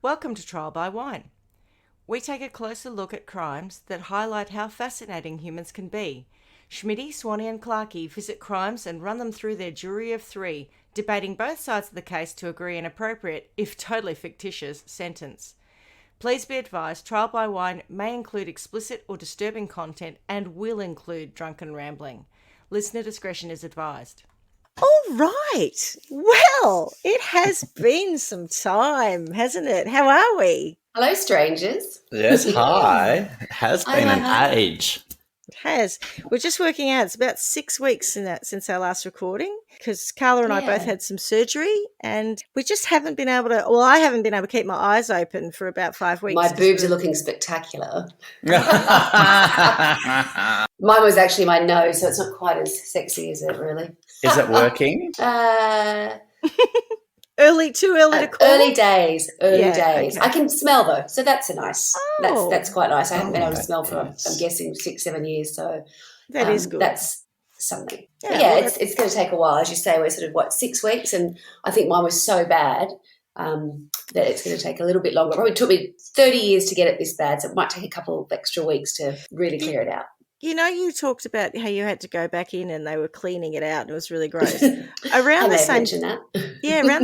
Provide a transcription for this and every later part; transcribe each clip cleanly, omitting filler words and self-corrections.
Welcome to Trial by Wine. We take a closer look at crimes that highlight how fascinating humans can be. Schmidy, Swanee and Clarkey visit crimes and run them through their jury of three, debating both sides of the case to agree an appropriate, if totally fictitious, sentence. Please be advised, Trial by Wine may include explicit or disturbing content and will include drunken rambling. Listener discretion is advised. All right. Well, it has been some time, hasn't it? How are we? Hello, strangers. Yes, hi. It has been an age. It has. We're just working out. It's about 6 weeks since our last recording because Carla and I both had some surgery and we just haven't been able to, well, I haven't been able to keep my eyes open for about 5 weeks. My boobs are looking spectacular. Mine was actually my nose, so it's not quite as sexy, is it, really? Is it working? Too early to call? Early days. Okay. I can smell, though, so that's that's quite nice. I haven't been able to smell for, I'm guessing, 6-7 years, so that is good. That's something. It's going to take a while. As you say, we're sort of, 6 weeks, and I think mine was so bad that it's going to take a little bit longer. It probably took me 30 years to get it this bad, so it might take a couple of extra weeks to really clear it out. You know, you talked about how you had to go back in and they were cleaning it out and it was really gross. Around the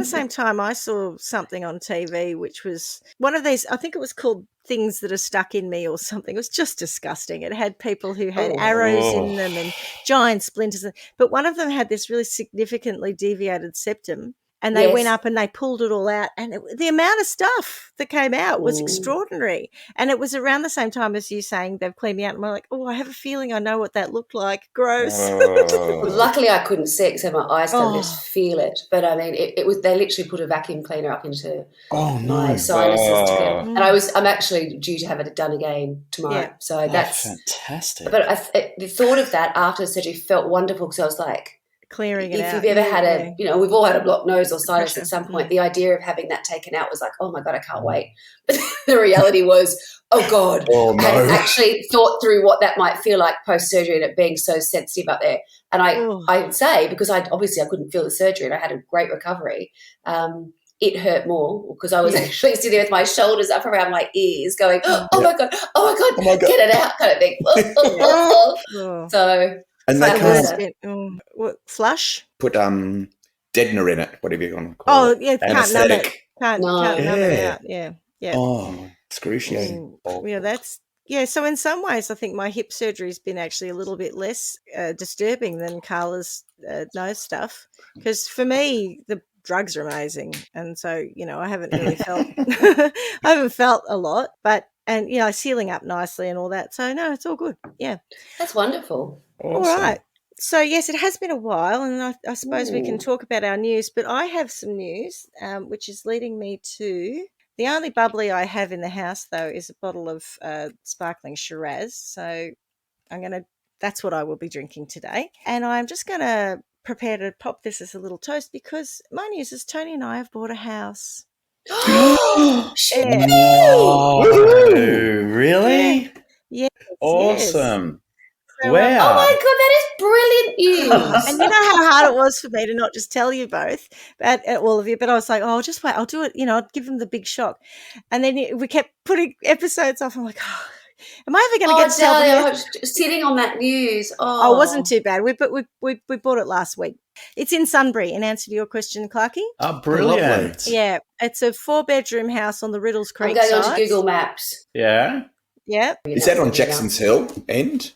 same time, I saw something on TV which was one of these, I think it was called Things That Are Stuck in Me or something. It was just disgusting. It had people who had arrows in them and giant splinters. But one of them had this really significantly deviated septum. And they went up and they pulled it all out. And the amount of stuff that came out was extraordinary. And it was around the same time as you saying they've cleaned me out. And I'm like, I have a feeling I know what that looked like. Gross. Luckily, I couldn't see it, so my eyes could just feel it. But, I mean, it was. They literally put a vacuum cleaner up into my sinuses. And I'm actually due to have it done again tomorrow. Yeah. So that's fantastic. But the thought of that after surgery felt wonderful because I was like, clearing it out. If you've ever had we've all had a blocked nose or sinus at some point, the idea of having that taken out was like, oh my God, I can't wait. But the reality was, oh God, I hadn't actually thought through what that might feel like post-surgery and it being so sensitive up there. And I would say, because I couldn't feel the surgery and I had a great recovery, it hurt more because I was actually sitting with my shoulders up around my ears going, oh my God, get it out kind of thing. So... And they can't flush. Put deadener in it, whatever you want to call it. Oh yeah, can't numb it. Can't numb it out. Yeah. Oh, excruciating. So in some ways, I think my hip surgery has been actually a little bit less disturbing than Carla's nose stuff because for me the drugs are amazing, and so I haven't really felt I haven't felt a lot, but. And, sealing up nicely and all that. So, no, it's all good. Yeah. That's wonderful. Awesome. All right. So, yes, it has been a while, and I suppose we can talk about our news. But I have some news, which is leading me to the only bubbly I have in the house, though, is a bottle of sparkling Shiraz. So that's what I will be drinking today. And I'm just going to prepare to pop this as a little toast because my news is Tony and I have bought a house. Oh, really? Yeah. Awesome. So, wow. Oh my God, that is brilliant news. And you know how hard it was for me to not just tell you both, all of you, but I was like, I'll just wait. I'll do it. I'll give them the big shock. And then we kept putting episodes off. I'm like, am I ever going to get to tell them? Sitting on that news. Oh, it wasn't too bad. We bought it last week. It's in Sunbury, in answer to your question, Clarkey. Oh, brilliant. Yeah, it's a 4-bedroom house on the Riddles Creek side. I'm going side. onto Google Maps. Yeah? Yeah. Is that on Jackson's Hill end?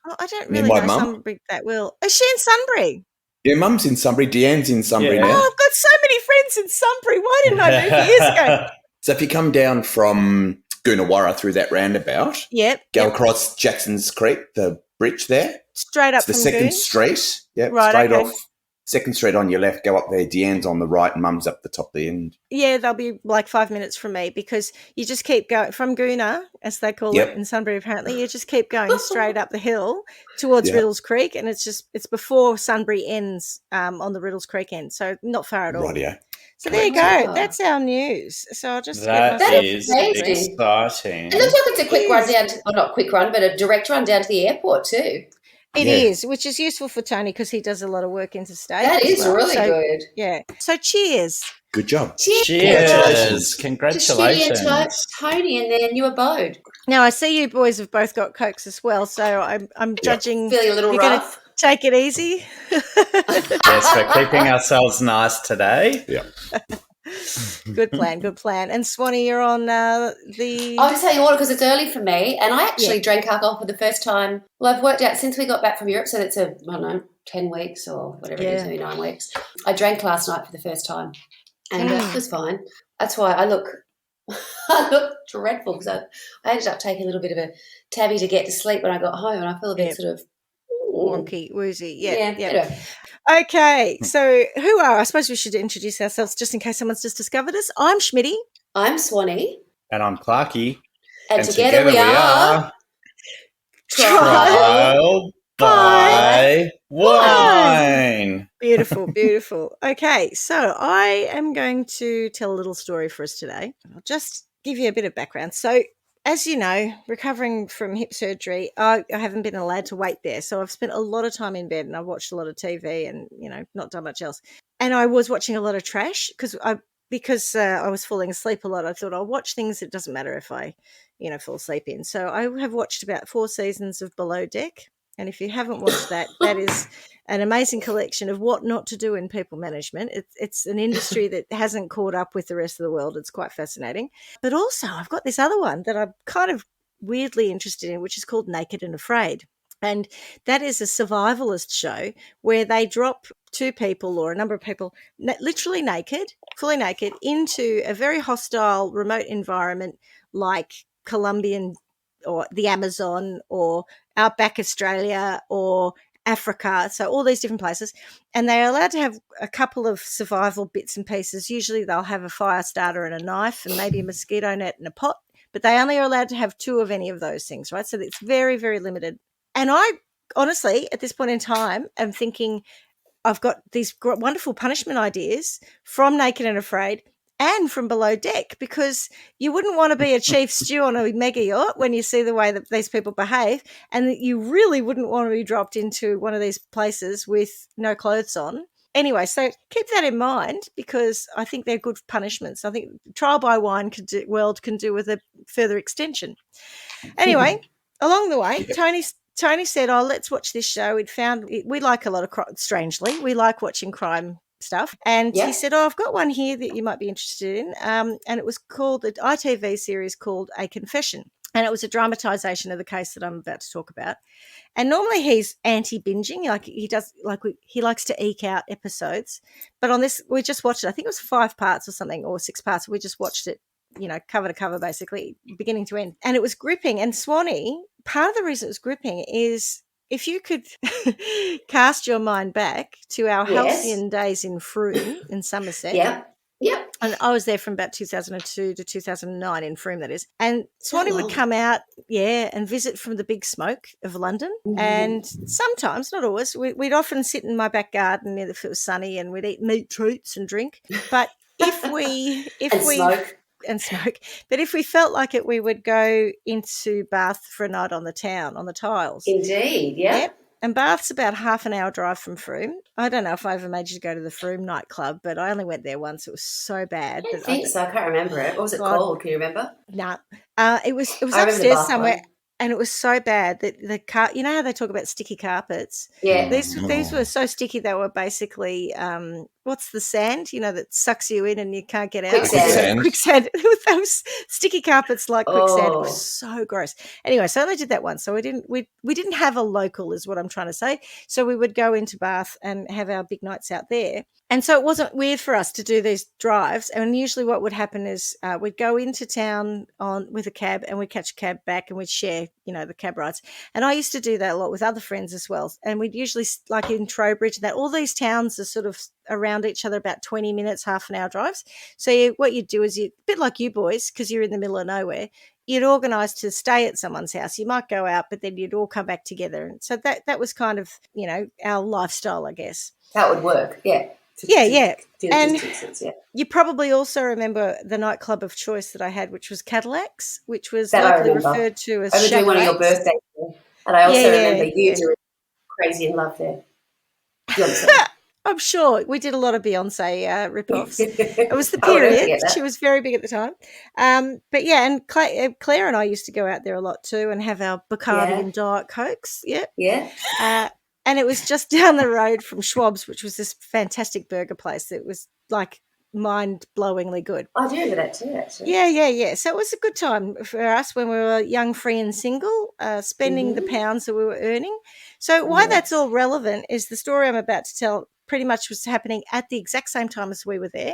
Oh, I don't really know Sunbury that well. Is she in Sunbury? Yeah, Mum's in Sunbury. Deanne's in Sunbury now. Oh, I've got so many friends in Sunbury. Why didn't I move years ago? So if you come down from Goonawarra through that roundabout, go across Jackson's Creek, the bridge there. Straight up it's the from second Goon? Street. Yep, right, straight off. Second Street on your left, go up there. Deanne's on the right and Mum's up the top of the end. Yeah, they'll be like 5 minutes from me because you just keep going from Goona, as they call it in Sunbury apparently, you just keep going straight up the hill towards Riddles Creek and it's before Sunbury ends on the Riddles Creek end, so not far at all. Rightio. So there you go. That's our news. So I'll just that is exciting. It looks like it's a quick run down, not quick run, but a direct run down to the airport too. It is, which is useful for Tony because he does a lot of work interstate. That is really good. Yeah. So cheers. Good job. Cheers. Congratulations. To Schmidy and Tony in their new abode. Now, I see you boys have both got Cokes as well, so I'm judging. Feeling a little rough. Take it easy. Yes, we're keeping ourselves nice today. Yeah. Good plan. And Swanee, you're on the... I'll just tell you what, because it's early for me, and I actually drank alcohol for the first time. Well, I've worked out since we got back from Europe, so that's 10 weeks or whatever it is, maybe 9 weeks. I drank last night for the first time, and it was fine. That's why I look dreadful, because I ended up taking a little bit of a tabby to get to sleep when I got home, and I feel a bit sort of wonky, woozy. Yeah. Anyway. Okay, so who are? I suppose we should introduce ourselves just in case someone's just discovered us. I'm Schmidy. I'm Swanee. And I'm Clarky. And together we are Trial by Wine. Beautiful. Okay, so I am going to tell a little story for us today. I'll just give you a bit of background. So, as you know, recovering from hip surgery, I haven't been allowed to wait there. So I've spent a lot of time in bed and I've watched a lot of TV and, not done much else. And I was watching a lot of trash because I was falling asleep a lot. I thought I'll watch things. It doesn't matter if I, fall asleep in. So I have watched about 4 seasons of Below Deck. And if you haven't watched that, that is an amazing collection of what not to do in people management. It's an industry that hasn't caught up with the rest of the world. It's quite fascinating. But also I've got this other one that I'm kind of weirdly interested in, which is called Naked and Afraid. And that is a survivalist show where they drop 2 people or a number of people literally naked, fully naked, into a very hostile remote environment like Colombian or the Amazon or outback Australia or Africa, so all these different places, and they're allowed to have a couple of survival bits and pieces. Usually they'll have a fire starter and a knife and maybe a mosquito net and a pot, but they only are allowed to have 2 of any of those things, right? So it's very, very limited. And I honestly, at this point in time, am thinking I've got these wonderful punishment ideas from Naked and Afraid and from Below Deck, because you wouldn't want to be a chief stew on a mega yacht when you see the way that these people behave, and that you really wouldn't want to be dropped into one of these places with no clothes on. Anyway, so keep that in mind, because I think they're good punishments. I think Trial by Wine can do with a further extension. Anyway, along the way, Tony said, let's watch this show. We like a lot of strangely, we like watching crime stuff. And he said, I've got one here that you might be interested in. And it was called an ITV series called A Confession. And it was a dramatisation of the case that I'm about to talk about. And normally he's anti-binging, he likes to eke out episodes. But on this, we just watched it. I think it was 5 parts or something, or 6 parts. We just watched it, cover to cover, basically, beginning to end. And it was gripping. And Swanee, part of the reason it was gripping is if you could cast your mind back to our halcyon days in Frome in Somerset. Yeah. And I was there from about 2002 to 2009 in Frome, that is. And Swanee would come out, and visit from the big smoke of London. Mm-hmm. And sometimes, not always, we'd often sit in my back garden if it was sunny, and we'd eat meat treats and drink. But smoke. But if we felt like it, we would go into Bath for a night on the town, on the tiles. Indeed, yeah. Yep. And Bath's about half an hour drive from Frome. I don't know if I ever made you go to the Frome nightclub, but I only went there once. It was so bad. I think so. I can't remember it. What was it called? Can you remember? No. It was upstairs somewhere. And it was so bad that you know how they talk about sticky carpets? Yeah. These were so sticky they were basically, what's the sand, that sucks you in and you can't get out? Quicksand. Those sticky carpets like quicksand. It was so gross. Anyway, so I only did that once. So we didn't have a local, is what I'm trying to say. So we would go into Bath and have our big nights out there. And so it wasn't weird for us to do these drives. And usually what would happen is we'd go into town with a cab and we'd catch a cab back and we'd share, the cab rides. And I used to do that a lot with other friends as well. And we'd usually, like in Trowbridge, and that all these towns are sort of around each other, about 20 minutes, half an hour drives. So what you'd do is, a bit like you boys, because you're in the middle of nowhere, you'd organise to stay at someone's house. You might go out, but then you'd all come back together. And so that was kind of, our lifestyle, I guess. That would work, yeah. And you probably also remember the nightclub of choice that I had, which was Cadillacs, which was locally referred to as I was doing one of your birthdays, and I also remember you doing crazy in love there. Beyonce. I'm sure we did a lot of Beyonce rip-offs. It was the period. She was very big at the time. But yeah, and Claire and I used to go out there a lot too and have our Bacardi and Diet Cokes. Yeah. Yeah. And it was just down the road from Schwab's, which was this fantastic burger place. It was like mind-blowingly good. I do remember that too, actually. Yeah. So it was a good time for us when we were young, free and single, spending the pounds that we were earning. So why that's all relevant is the story I'm about to tell pretty much was happening at the exact same time as we were there.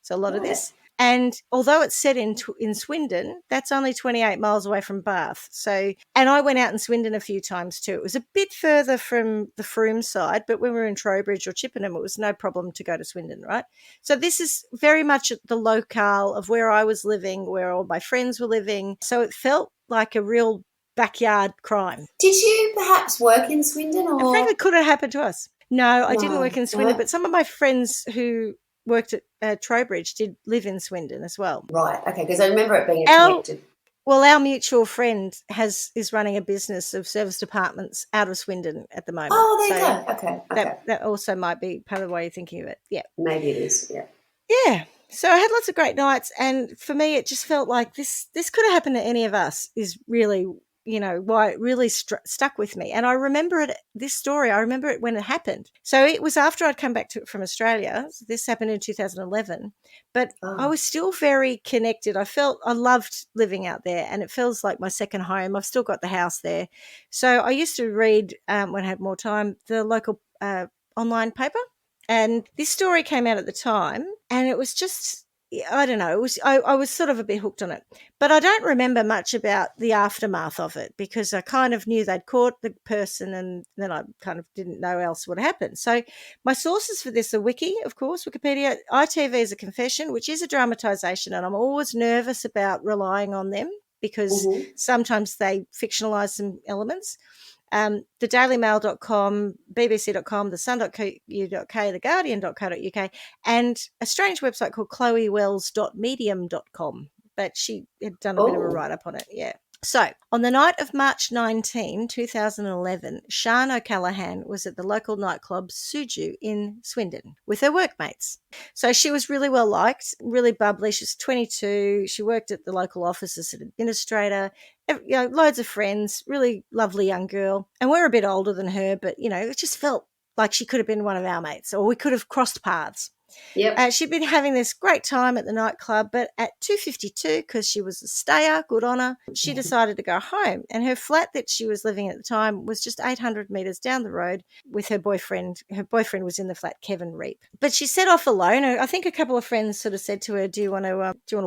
So a lot of this. And although it's set in Swindon, that's only 28 miles away from Bath. So, and I went out in Swindon a few times too. It was a bit further from the Frome side, but when we were in Trowbridge or Chippenham, it was no problem to go to Swindon, right? So this is very much the locale of where I was living, where all my friends were living. So it felt like a real backyard crime. Did you perhaps work in Swindon? Or? I think it could have happened to us. No, I didn't work in Swindon, but some of my friends who worked at Trowbridge did live in Swindon as well. Right, okay, because I remember it being connected. Well, our mutual friend is running a business of service departments out of Swindon at the moment. Oh, there you go. Okay. That also might be part of the way you're thinking of it. Yeah. Maybe it is, yeah. Yeah. So I had lots of great nights, and for me it just felt like this could have happened to any of us is really, why it really stuck with me. And I remember this story, I remember it when it happened. So it was after I'd come back from Australia. So this happened in 2011. But I was still very connected. I loved living out there, and it feels like my second home. I've still got the house there. So I used to read, when I had more time, the local online paper. And this story came out at the time, and it was just... I don't know. I was sort of a bit hooked on it, but I don't remember much about the aftermath of it because I kind of knew they'd caught the person, and then I kind of didn't know else what happened. So my sources for this are Wiki, of course, Wikipedia. ITV is a confession, which is a dramatisation, and I'm always nervous about relying on them because sometimes they fictionalise some elements. thedailymail.com, bbc.com, thesun.co.uk, theguardian.co.uk, and a strange website called chloewells.medium.com. But she had done a bit of a write-up on it, yeah. So, on the night of March 19, 2011, Sian O'Callaghan was at the local nightclub Suju in Swindon with her workmates. So she was really well liked, really bubbly. She was 22. She worked at the local office as an administrator. Loads of friends, really lovely young girl. And we're a bit older than her, but, it just felt like she could have been one of our mates, or we could have crossed paths. Yep. She'd been having this great time at the nightclub, but at 2:52, because she was a stayer, good on her, she decided to go home. And her flat that she was living at the time was just 800 metres down the road with her boyfriend. Her boyfriend was in the flat, Kevin Reap. But she set off alone. I think a couple of friends sort of said to her, do you want to walk? Do you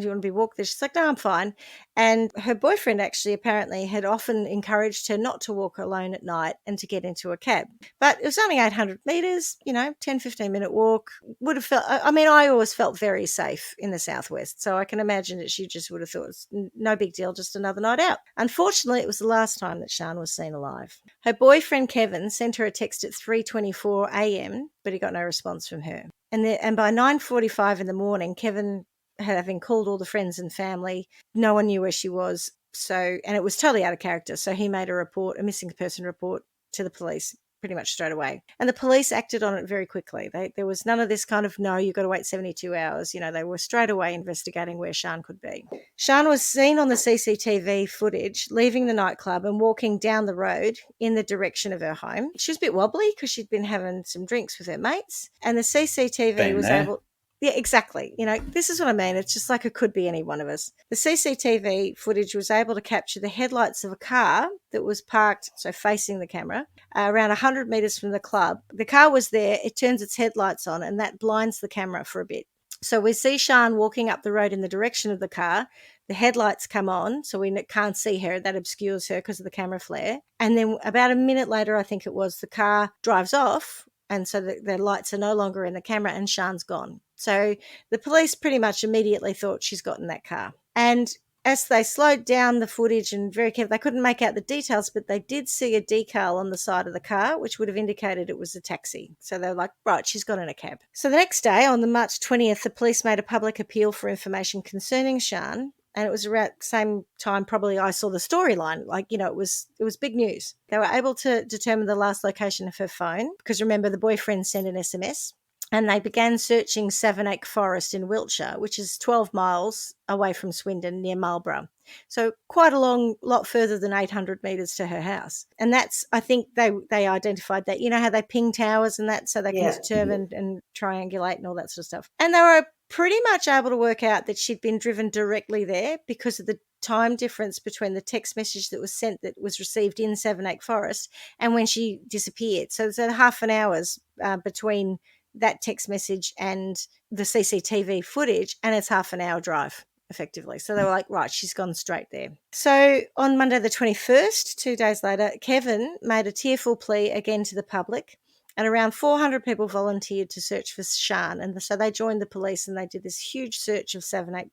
want to be walked there? She's like, no, I'm fine. And her boyfriend actually apparently had often encouraged her not to walk alone at night and to get into a cab. But it was only 800 metres, 10, 15-minute walk. Would have felt, I always felt very safe in the southwest, so I can imagine that she just would have thought it's no big deal, just another night out. Unfortunately, it was the last time that Sian was seen alive. Her boyfriend Kevin sent her a text at 3:24 a.m, but he got no response from her. And by 9:45 in the morning, Kevin, having called all the friends and family, no one knew where she was. So, and it was totally out of character. So he made a missing person report to the police pretty much straight away. And the police acted on it very quickly. There was none of this kind of, no, you've got to wait 72 hours. They were straight away investigating where Sian could be. Sian was seen on the CCTV footage leaving the nightclub and walking down the road in the direction of her home. She was a bit wobbly because she'd been having some drinks with her mates. And the CCTV was able... Yeah, exactly. This is what I mean. It's just like it could be any one of us. The CCTV footage was able to capture the headlights of a car that was parked, so facing the camera, around 100 metres from the club. The car was there. It turns its headlights on, and that blinds the camera for a bit. So we see Sian walking up the road in the direction of the car. The headlights come on, so we can't see her. That obscures her because of the camera flare. And then about a minute later, I think it was, the car drives off, and so the lights are no longer in the camera, and Sian's gone. So the police pretty much immediately thought she's got in that car. And as they slowed down the footage and very carefully, they couldn't make out the details, but they did see a decal on the side of the car, which would have indicated it was a taxi. So they were like, right, she's got in a cab. So the next day, on the March 20th, the police made a public appeal for information concerning Sian. And it was around the same time probably I saw the storyline. Like, it was big news. They were able to determine the last location of her phone because, remember, the boyfriend sent an SMS. And they began searching Savernake Forest in Wiltshire, which is 12 miles away from Swindon near Marlborough. So quite a lot further than 800 metres to her house. And that's, I think they identified that, how they ping towers and that, so they can determine and triangulate and all that sort of stuff. And they were pretty much able to work out that she'd been driven directly there because of the time difference between the text message that was sent that was received in Savernake Forest and when she disappeared. So there's half an hour's between that text message and the CCTV footage, and it's half an hour drive effectively. So they were like, right, she's gone straight there. So on Monday the 21st, 2 days later, Kevin made a tearful plea again to the public, and around 400 people volunteered to search for Sian. And so they joined the police and they did this huge search of Savernake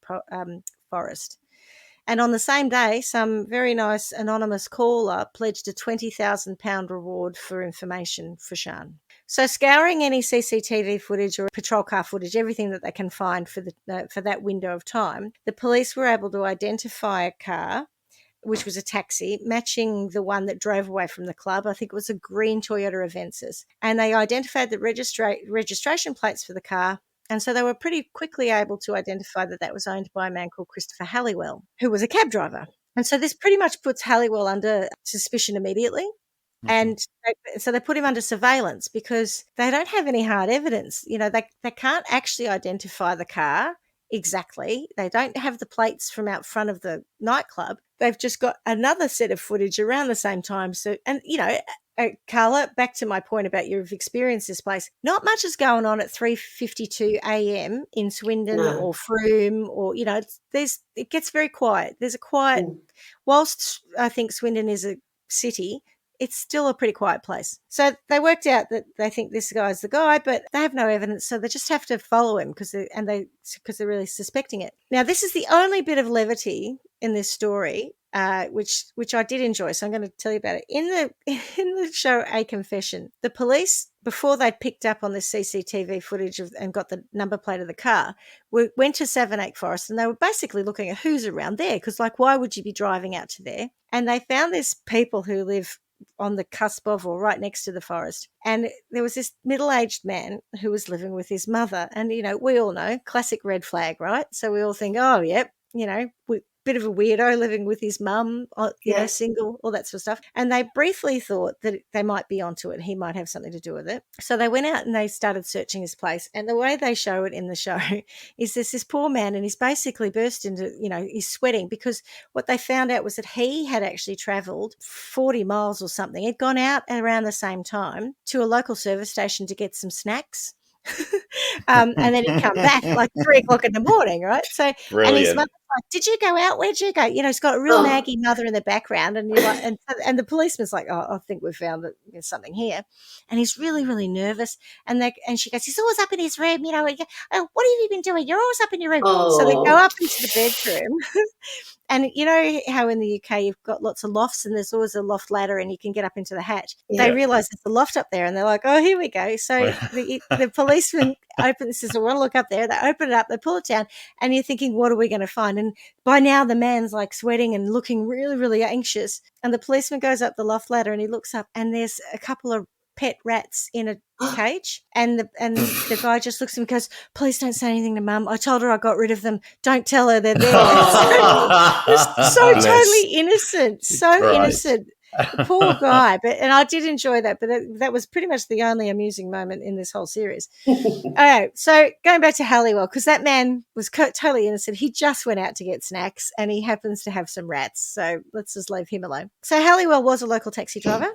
Forest. And on the same day, some very nice anonymous caller pledged a £20,000 reward for information for Sian. So scouring any CCTV footage or patrol car footage, everything that they can find for that window of time, the police were able to identify a car, which was a taxi, matching the one that drove away from the club. I think it was a green Toyota Avensis. And they identified the registration plates for the car. And so they were pretty quickly able to identify that was owned by a man called Christopher Halliwell, who was a cab driver. And so this pretty much puts Halliwell under suspicion immediately. And so they put him under surveillance because they don't have any hard evidence. They can't actually identify the car exactly. They don't have the plates from out front of the nightclub. They've just got another set of footage around the same time. So, and, Carla, back to my point about you've experienced this place, not much is going on at 3:52 a.m. in Swindon or Frome or, it gets very quiet. There's a quiet, whilst I think Swindon is a city, it's still a pretty quiet place. So they worked out that they think this guy's the guy, but they have no evidence, so they just have to follow him because they're really suspecting it. Now, this is the only bit of levity in this story, which I did enjoy. So I'm going to tell you about it. In the show A Confession, the police, before they'd picked up on this CCTV footage and got the number plate of the car, went to Savernake Forest and they were basically looking at who's around there because, why would you be driving out to there? And they found this people who live on the cusp of or right next to the forest. And there was this middle-aged man who was living with his mother. And, we all know, classic red flag, right? So we all think, oh, yep, bit of a weirdo living with his mum, single, all that sort of stuff. And they briefly thought that they might be onto it. He might have something to do with it. So they went out and they started searching his place. And the way they show it in the show is there's this poor man and he's basically burst into, he's sweating because what they found out was that he had actually travelled 40 miles or something. He'd gone out around the same time to a local service station to get some snacks. And then he'd come back 3 o'clock in the morning, right? So, brilliant. And his mother's like, "Did you go out? Where'd you go?" He's got a real naggy mother in the background, and you're like, and the policeman's like, "Oh, I think we've found that there's something here," and he's really, really nervous. And she goes, "He's always up in his room, "Oh, what have you been doing? You're always up in your room." So they go up into the bedroom. And you know how in the UK you've got lots of lofts and there's always a loft ladder and you can get up into the hatch. Yeah. They realise there's a loft up there and they're like, oh, here we go. So the policeman says, I want to look up there. They open it up, they pull it down, and you're thinking, what are we going to find? And by now the man's sweating and looking really, really anxious. And the policeman goes up the loft ladder and he looks up and there's a couple of pet rats in a cage, and the guy just looks at him and goes, "Please don't say anything to Mum. I told her I got rid of them. Don't tell her they're there." So totally innocent, innocent. Poor guy, and I did enjoy that, but that was pretty much the only amusing moment in this whole series. So going back to Halliwell, because that man was totally innocent. He just went out to get snacks and he happens to have some rats, so let's just leave him alone. So Halliwell was a local taxi driver.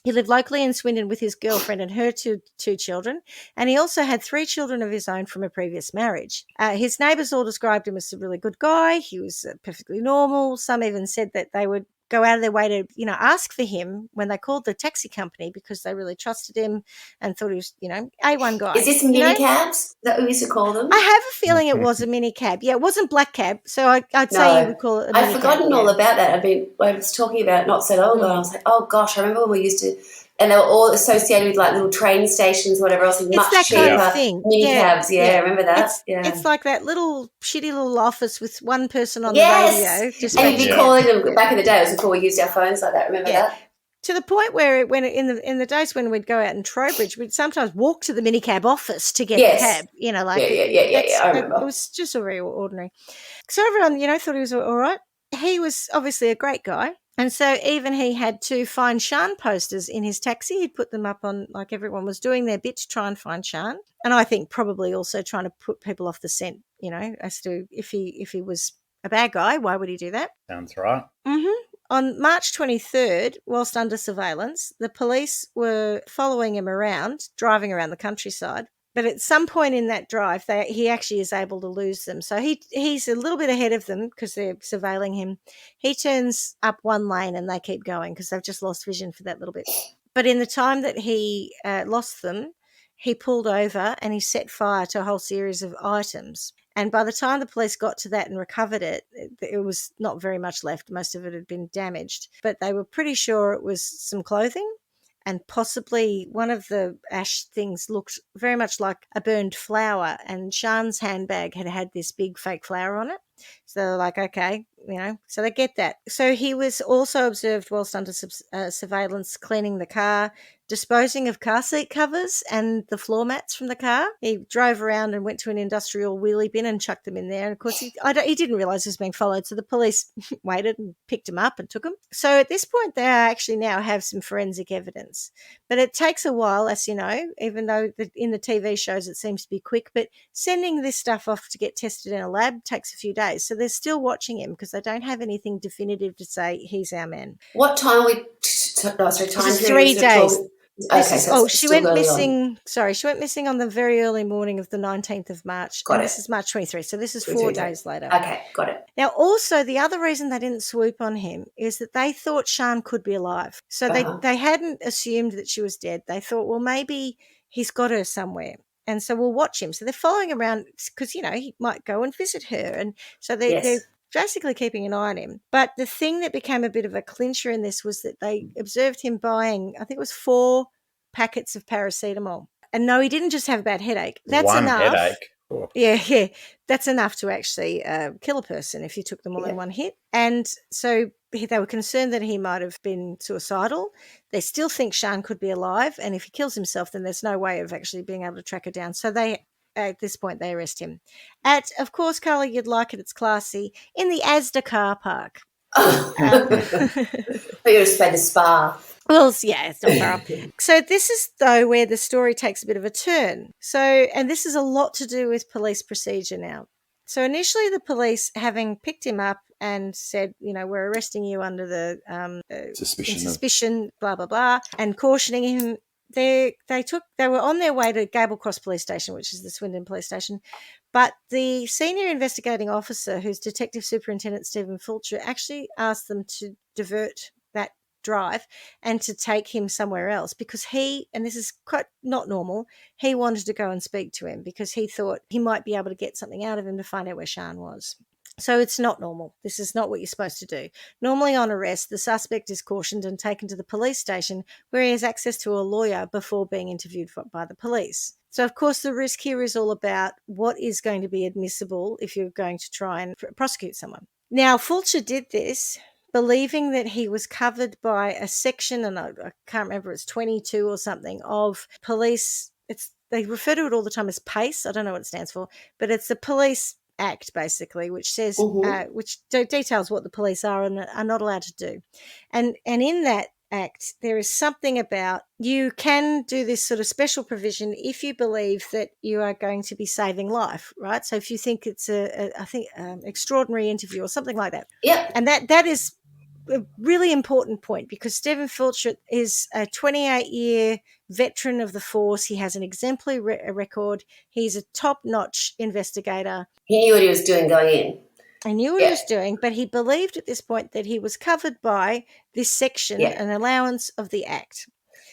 He lived locally in Swindon with his girlfriend and her two children, and he also had 3 children of his own from a previous marriage. His neighbours all described him as a really good guy. He was perfectly normal. Some even said that they would go out of their way to, ask for him when they called the taxi company because they really trusted him and thought he was, A1 guy. Is this minicabs? Is that what we used to call them? I have a feeling it was a minicab. Yeah, it wasn't black cab, so I'd say you would call it a minicab. I've forgotten all about that. I was talking about it not so long ago, and I was like, oh, gosh, I remember when we used to And they were all associated with like little train stations, whatever else, and much cheaper kind of thing. minicabs. Yeah, remember that? It's like that little shitty little office with one person on the radio. And you'd be calling them. Back in the day, it was before we used our phones like that. Remember that? To the point where in the days when we'd go out in Trowbridge, we'd sometimes walk to the minicab office to get a cab. You know, like I remember. It was just all very ordinary. So everyone, thought he was all right. He was obviously a great guy. And so even he had to find Sian posters in his taxi. He'd put them up on, like everyone was doing their bit to try and find Sian. And I think probably also trying to put people off the scent, as to if he was a bad guy, why would he do that? Sounds right. Mm-hmm. On March 23rd, whilst under surveillance, the police were following him around, driving around the countryside. But at some point in that drive, he actually is able to lose them. So he's a little bit ahead of them because they're surveilling him. He turns up one lane and they keep going because they've just lost vision for that little bit. But in the time that he lost them, he pulled over and he set fire to a whole series of items. And by the time the police got to that and recovered it, it was not very much left. Most of it had been damaged. But they were pretty sure it was some clothing. And possibly one of the ash things looked very much like a burned flower, and Sian's handbag had this big fake flower on it. So they're like, okay, so they get that. So he was also observed whilst under surveillance cleaning the car, disposing of car seat covers and the floor mats from the car. He drove around and went to an industrial wheelie bin and chucked them in there. And, of course, he didn't realise he was being followed, so the police waited and picked him up and took him. So at this point, they actually now have some forensic evidence. But it takes a while, as you know, even though in the TV shows it seems to be quick. But sending this stuff off to get tested in a lab takes a few days. So they're still watching him because they don't have anything definitive to say he's our man. What time are we? Time 3 days. Okay, she went missing. Sorry, she went missing on the very early morning of the 19th of March. Got it. This is March 23, so this is 4 days later. Okay, got it. Now, also, the other reason they didn't swoop on him is that they thought Sian could be alive. So they hadn't assumed that she was dead. They thought, well, maybe he's got her somewhere. And so we'll watch him. So they're following around because, he might go and visit her. And so they're basically keeping an eye on him. But the thing that became a bit of a clincher in this was that they observed him buying, I think it was 4 packets of paracetamol. And no, he didn't just have a bad headache. That's enough. One headache. Oh. Yeah. That's enough to actually kill a person if you took them all in one hit. And so they were concerned that he might have been suicidal. They still think Sian could be alive. And if he kills himself, then there's no way of actually being able to track her down. So at this point, they arrest him. Of course, Carla, you'd like it, it's classy, in the Asda car park. We just spent a spa. Well, yeah, it's not far off. So this is, though, where the story takes a bit of a turn. And this is a lot to do with police procedure now. So initially the police, having picked him up and said, we're arresting you under the suspicion, blah, blah, blah, and cautioning him, they were on their way to Gable Cross Police Station, which is the Swindon Police Station. But the senior investigating officer, who's Detective Superintendent Stephen Fulcher, actually asked them to divert that drive and to take him somewhere else because and this is quite not normal, he wanted to go and speak to him because he thought he might be able to get something out of him to find out where Sian was. So it's not normal. This is not what you're supposed to do. Normally on arrest, the suspect is cautioned and taken to the police station where he has access to a lawyer before being interviewed by the police. So, of course, the risk here is all about what is going to be admissible if you're going to try and prosecute someone. Now, Fulcher did this believing that he was covered by a section, and I can't remember, it's 22 or something, of police. They refer to it all the time as PACE. I don't know what it stands for, but it's the Police Act, basically, which says, which details what the police are and are not allowed to do. And in that Act, there is something about you can do this sort of special provision if you believe that you are going to be saving life, right? So if you think it's extraordinary interview or something like that. Yeah. And that is a really important point because Stephen Fulcher is a 28-year veteran of the force. He has an exemplary record. He's a top-notch investigator. He knew what he was doing going in. I knew what he was doing, but he believed at this point that he was covered by this section, an allowance of the Act.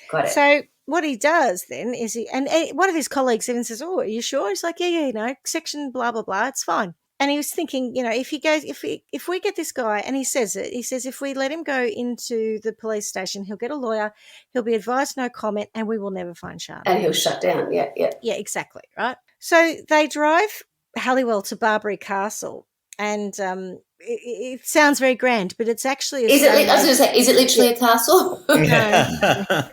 Got it. So what he does then is and one of his colleagues even says, "Oh, are you sure?" He's like, yeah, section blah, blah, blah, it's fine. And he was thinking, if we get this guy, and he says if we let him go into the police station, he'll get a lawyer, he'll be advised no comment, and we will never find Sian. And he'll shut down. Yeah. Yeah, exactly. Right. So they drive Halliwell to Barbary Castle, and it sounds very grand, but it's actually is it literally a castle? No.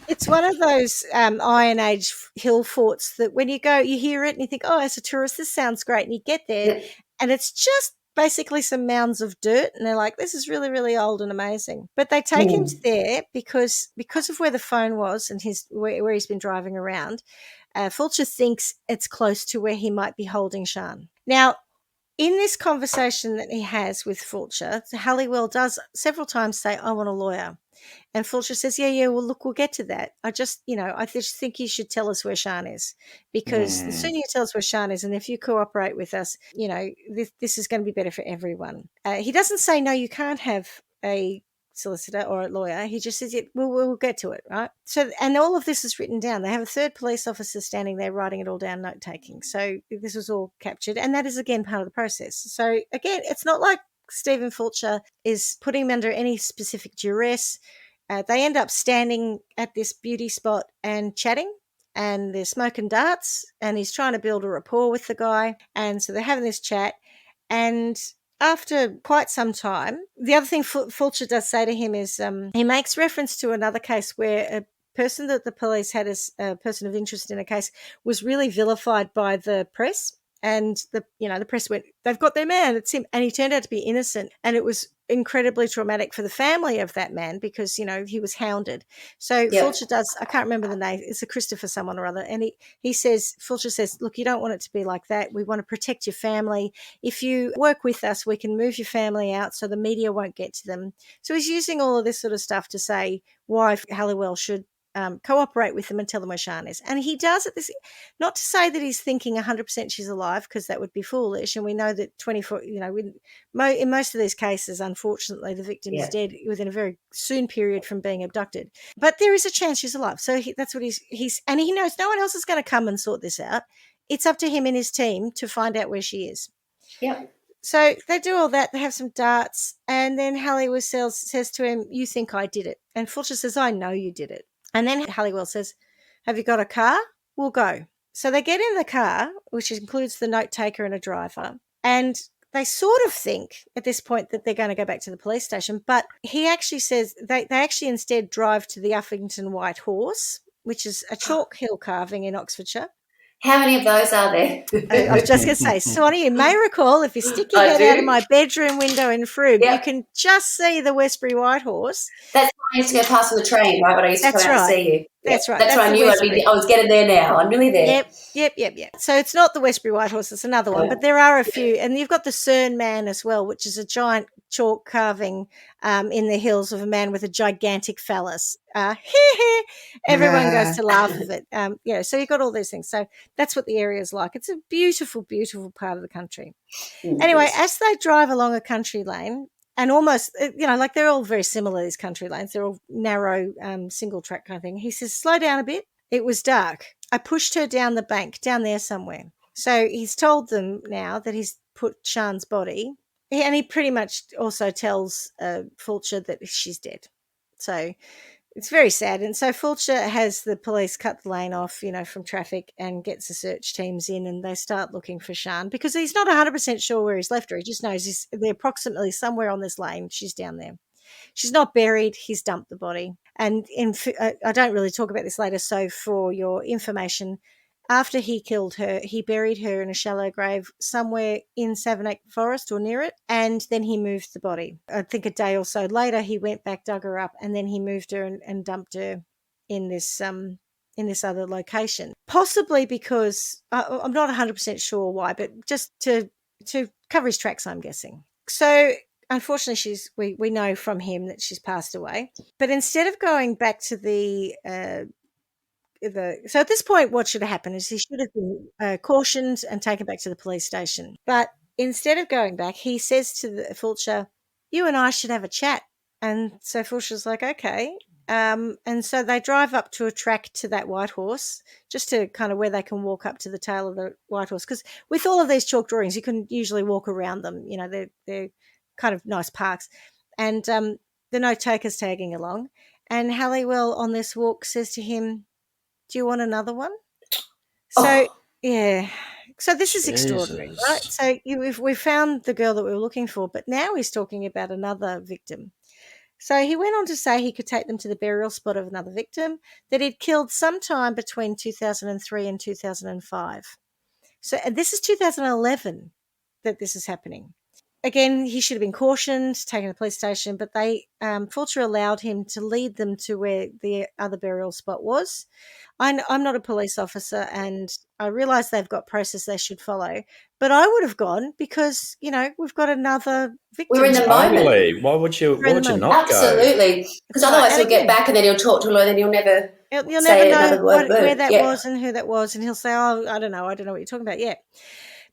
It's one of those Iron Age hill forts that when you go, you hear it and you think, oh, as a tourist, this sounds great. And you get there and it's just basically some mounds of dirt. And they're like, this is really, really old and amazing. But they take him there because of where the phone was and where he's been driving around. Fulcher thinks it's close to where he might be holding Sian. Now, in this conversation that he has with Fulcher, Halliwell does several times say, I want a lawyer. And Fulcher says, yeah, well, look, we'll get to that. I just think you should tell us where Sian is, because the sooner you tell us where Sian is, and if you cooperate with us, this is going to be better for everyone. He doesn't say, no, you can't have a solicitor or a lawyer. He just says, we'll get to it, right? So, and all of this is written down. They have a third police officer standing there writing it all down, note-taking. So this was all captured, and that is, again, part of the process. So, again, it's not like Stephen Fulcher is putting him under any specific duress. They end up standing at this beauty spot and chatting, and they're smoking darts, and he's trying to build a rapport with the guy. And so they're having this chat, and after quite some time, the other thing Fulcher does say to him is he makes reference to another case where a person that the police had as a person of interest in a case was really vilified by the press. And the press went, they've got their man, it's him. And he turned out to be innocent. And it was incredibly traumatic for the family of that man because, he was hounded. So Fulcher does, I can't remember the name, it's a Christopher someone or other. And Fulcher says, look, you don't want it to be like that. We want to protect your family. If you work with us, we can move your family out so the media won't get to them. So he's using all of this sort of stuff to say why Halliwell should cooperate with them and tell them where Sian is. And he does it not to say that he's thinking 100% she's alive, because that would be foolish. And we know that 24, in most of these cases, unfortunately, the victim is dead within a very soon period from being abducted. But there is a chance she's alive. So that's what he's, and he knows no one else is going to come and sort this out. It's up to him and his team to find out where she is. Yeah. So they do all that. They have some darts. And then Halliwell says to him, you think I did it? And Fulcher says, I know you did it. And then Halliwell says, have you got a car? We'll go. So they get in the car, which includes the note taker and a driver, and they sort of think at this point that they're going to go back to the police station, but he actually says they actually instead drive to the Uffington White Horse, which is a chalk hill carving in Oxfordshire. How many of those are there? I was just going to say, Swanee, you may recall, if you stick your head out of my bedroom window in Froob, you can just see the Westbury White Horse. That's why I used to go past on the train, right, when I used to come out and see you. That's right. That's why I knew I was getting there now. I'm really there. Yep. So it's not the Westbury White Horse, it's another one, but there are a few. And you've got the Cern Man as well, which is a giant chalk carving in the hills of a man with a gigantic phallus. Everyone goes to laugh at it. So you've got all these things. So that's what the area is like. It's a beautiful, beautiful part of the country. Anyway, as they drive along a country lane, and almost, like they're all very similar, these country lanes. They're all narrow, single track kind of thing. He says, slow down a bit. It was dark. I pushed her down the bank, down there somewhere. So he's told them now that he's put Sian's body. And he pretty much also tells Fulcher that she's dead. So it's very sad. And so Fulcher has the police cut the lane off, from traffic, and gets the search teams in, and they start looking for Sian because he's not 100% sure where he's left her. He just knows they're approximately somewhere on this lane. She's down there. She's not buried. He's dumped the body. And I don't really talk about this later, so for your information, after he killed her, he buried her in a shallow grave somewhere in Savernake Forest or near it, and then he moved the body. I think a day or so later, he went back, dug her up, and then he moved her and dumped her in this other location. Possibly because I'm not 100% sure why, but just to cover his tracks, I'm guessing. So unfortunately, we know from him that she's passed away. But instead of going back to so at this point, what should have happened is he should have been cautioned and taken back to the police station. But instead of going back, he says to Fulcher, you and I should have a chat. And so Fulcher's like, okay. And so they drive up to a track to that white horse, just to kind of where they can walk up to the tail of the white horse. Because with all of these chalk drawings, you can usually walk around them. You know, they're kind of nice parks. And the note taker's tagging along. And Halliwell on this walk says to him, "Do you want another one?" So, yeah. So this is extraordinary, right? So we found the girl that we were looking for, but now he's talking about another victim. So he went on to say he could take them to the burial spot of another victim that he'd killed sometime between 2003 and 2005. So and this is 2011 that this is happening. Again, he should have been cautioned, taken to the police station, but Fulcher allowed him to lead them to where the other burial spot was. I'm not a police officer, and I realise they've got process they should follow, but I would have gone because, you know, we've got another victim. We're in the moment. Why would you not go? Absolutely. Because otherwise he'll get back and then he'll talk to a lawyer and he'll never know where that was and who that was, and he'll say, "Oh, I don't know what you're talking about." Yeah.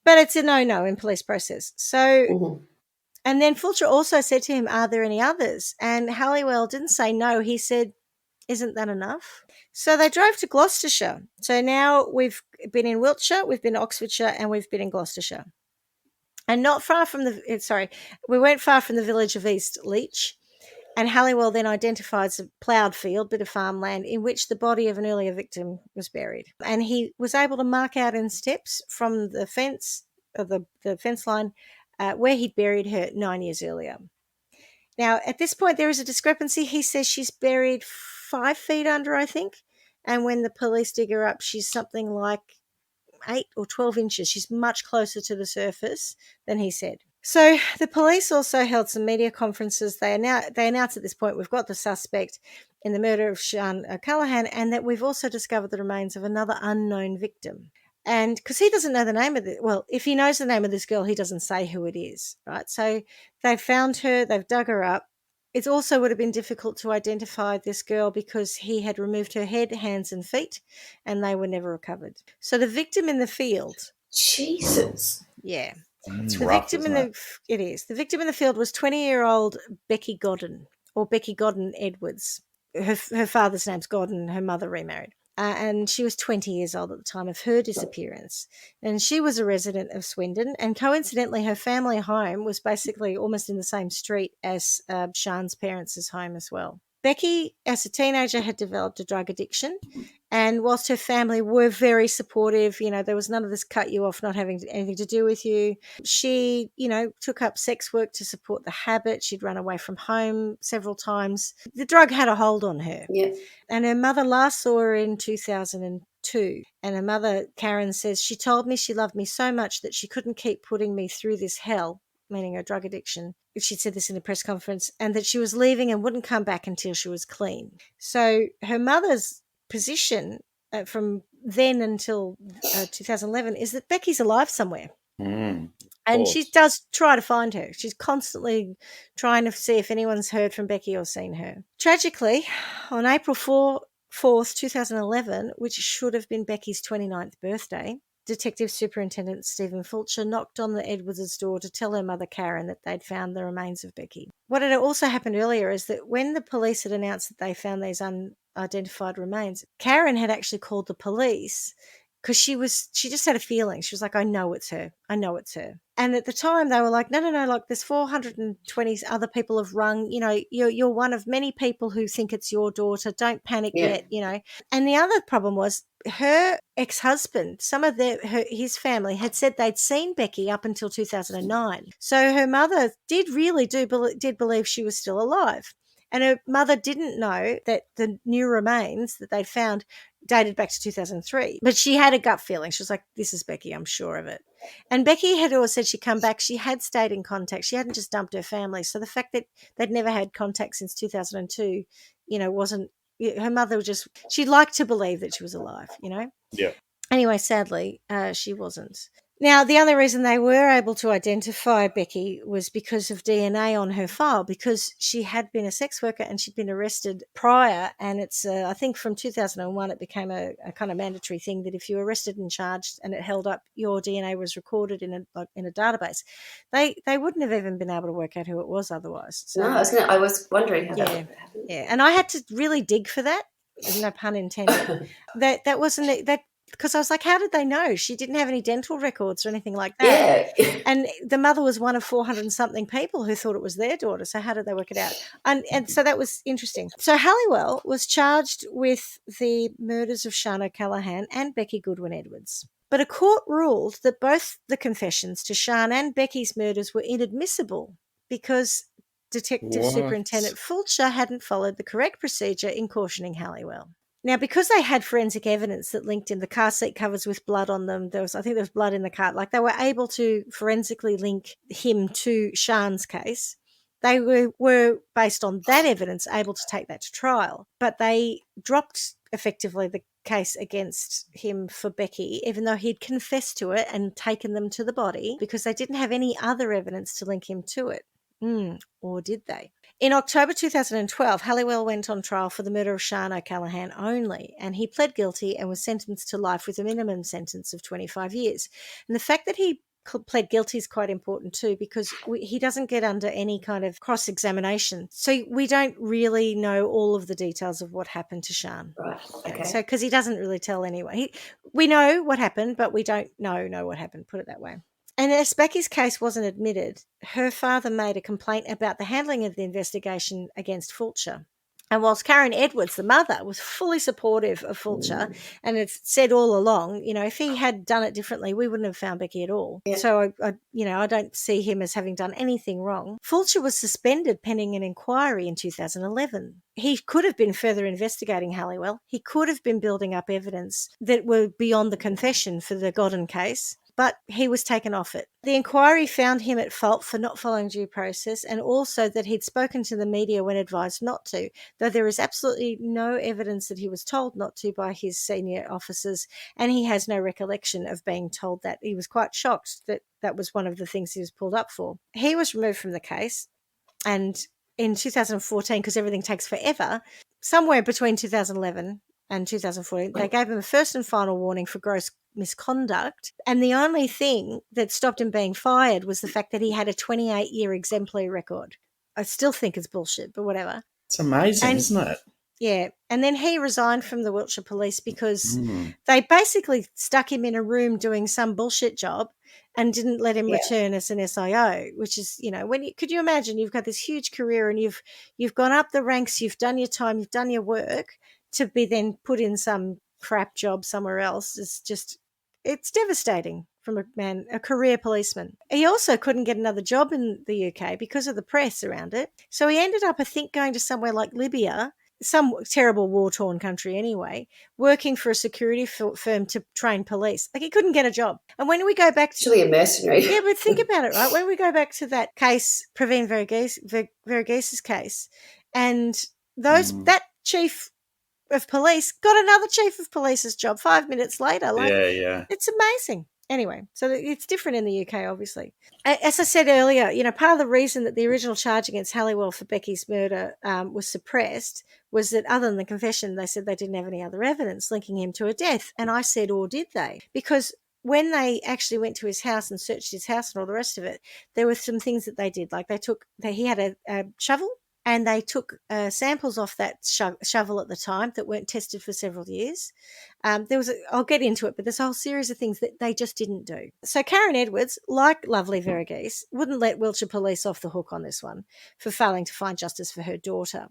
But it's a no-no in police process. So, and then Fulcher also said to him, "Are there any others?" And Halliwell didn't say no. He said, "Isn't that enough?" So they drove to Gloucestershire. So now we've been in Wiltshire, we've been in Oxfordshire, and we've been in Gloucestershire. And not far from we weren't far from the village of East Leach. And Halliwell then identifies a ploughed field, bit of farmland, in which the body of an earlier victim was buried. And he was able to mark out in steps from the fence, the fence line, where he'd buried her 9 years earlier. Now, at this point, there is a discrepancy. He says she's buried 5 feet under, I think. And when the police dig her up, she's something like 8 or 12 inches. She's much closer to the surface than he said. So the police also held some media conferences. They announced at this point we've got the suspect in the murder of Sian O'Callaghan, and that we've also discovered the remains of another unknown victim. And because he doesn't know the name of it, well, if he knows the name of this girl, he doesn't say who it is, right? So they've found her, they've dug her up. It also would have been difficult to identify this girl because he had removed her head, hands, and feet, and they were never recovered. So the victim in the field. Jesus. Yeah. It's rough, isn't it? It is. The victim in the field was 20-year-old Becky Godwin, or Becky Godwin Edwards. Her father's name's Godwin, her mother remarried. And she was 20 years old at the time of her disappearance. And she was a resident of Swindon. And coincidentally, her family home was basically almost in the same street as Sian's parents' home as well. Becky, as a teenager, had developed a drug addiction. And whilst her family were very supportive, you know, there was none of this cut you off, not having anything to do with you. She, you know, took up sex work to support the habit. She'd run away from home several times. The drug had a hold on her. Yeah. And her mother last saw her in 2002. And her mother, Karen, says, "She told me she loved me so much that she couldn't keep putting me through this hell," meaning her drug addiction. She'd said this in a press conference, and that she was leaving and wouldn't come back until she was clean. So her mother's position from then until 2011 is that Becky's alive somewhere. And she does try to find her. She's constantly trying to see if anyone's heard from Becky or seen her. Tragically, on April 4th, 2011, which should have been Becky's 29th birthday, Detective Superintendent Stephen Fulcher knocked on the Edwards' door to tell her mother, Karen, that they'd found the remains of Becky. What had also happened earlier is that when the police had announced that they found these unidentified remains, Karen had actually called the police because she just had a feeling. She was like, I know it's her. And at the time they were like, no, like there's 420 other people have rung, you know, you're one of many people who think it's your daughter. Don't panic yet, you know. And the other problem was her ex-husband, some of his family had said they'd seen Becky up until 2009. So her mother did believe she was still alive. And her mother didn't know that the new remains that they'd found dated back to 2003. But she had a gut feeling. She was like, this is Becky, I'm sure of it. And Becky had always said she'd come back. She had stayed in contact. She hadn't just dumped her family. So the fact that they'd never had contact since 2002, you know, wasn't, her mother was she'd like to believe that she was alive, you know? Yeah. Anyway, sadly, she wasn't. Now, the other reason they were able to identify Becky was because of DNA on her file, because she had been a sex worker and she'd been arrested prior. And it's, I think from 2001, it became a kind of mandatory thing that if you were arrested and charged and it held up, your DNA was recorded in a database. They wouldn't have even been able to work out who it was otherwise. So, no, I was wondering how that happened. Yeah, and I had to really dig for that. No pun intended. that wasn't that. Because I was like, how did they know? She didn't have any dental records or anything like that. Yeah. And the mother was one of 400 and something people who thought it was their daughter. So how did they work it out? And so that was interesting. So Halliwell was charged with the murders of Sian O'Callaghan and Becky Godwin Edwards. But a court ruled that both the confessions to Sian and Becky's murders were inadmissible because Detective Superintendent Fulcher hadn't followed the correct procedure in cautioning Halliwell. Now, because they had forensic evidence that linked in the car seat covers with blood on them, I think there was blood in the car, like they were able to forensically link him to Sian's case. They were, based on that evidence, able to take that to trial. But they dropped, effectively, the case against him for Becky, even though he'd confessed to it and taken them to the body, because they didn't have any other evidence to link him to it. Or did they? In October 2012, Halliwell went on trial for the murder of Sian O'Callaghan only, and he pled guilty and was sentenced to life with a minimum sentence of 25 years. And the fact that he pled guilty is quite important too, because he doesn't get under any kind of cross-examination. So we don't really know all of the details of what happened to Sian. Right, okay. So because he doesn't really tell anyone. We know what happened, but we don't know what happened, put it that way. And as Becky's case wasn't admitted, her father made a complaint about the handling of the investigation against Fulcher. And whilst Karen Edwards, the mother, was fully supportive of Fulcher and had said all along, if he had done it differently, we wouldn't have found Becky at all. Yeah. So, I don't see him as having done anything wrong. Fulcher was suspended pending an inquiry in 2011. He could have been further investigating Halliwell. He could have been building up evidence that were beyond the confession for the Godwin case. But he was taken off it. The inquiry found him at fault for not following due process, and also that he'd spoken to the media when advised not to, though there is absolutely no evidence that he was told not to by his senior officers, and he has no recollection of being told that. He was quite shocked that that was one of the things he was pulled up for. He was removed from the case, and in 2014, because everything takes forever, somewhere between 2011 and 2014, they gave him a first and final warning for gross misconduct, and the only thing that stopped him being fired was the fact that he had a 28-year exemplary record. I still think it's bullshit, but whatever. It's amazing, isn't it? Yeah, and then he resigned from the Wiltshire Police because they basically stuck him in a room doing some bullshit job and didn't let him return as an SIO, which is, could you imagine you've got this huge career and you've gone up the ranks, you've done your time, you've done your work, to be then put in some crap job somewhere else is just, it's devastating from a career policeman. He also couldn't get another job in the UK because of the press around it. So he ended up, I think, going to somewhere like Libya, some terrible war-torn country anyway, working for a security firm to train police. Like, he couldn't get a job. And when we go back to... Actually a mercenary. Yeah, but think about it, right? When we go back to that case, Praveen Varughese case, and that chief of police got another chief of police's job 5 minutes later. It's amazing. Anyway, so it's different in the UK, obviously. As I said earlier, part of the reason that the original charge against Halliwell for Becky's murder was suppressed was that, other than the confession, they said they didn't have any other evidence linking him to a death. And I said, or did they? Because when they actually went to his house and searched his house and all the rest of it, there were some things that they did. Like he had a shovel, and they took samples off that shovel at the time that weren't tested for several years. I'll get into it, but there's a whole series of things that they just didn't do. So Karen Edwards, like lovely Varughese, wouldn't let Wiltshire Police off the hook on this one for failing to find justice for her daughter.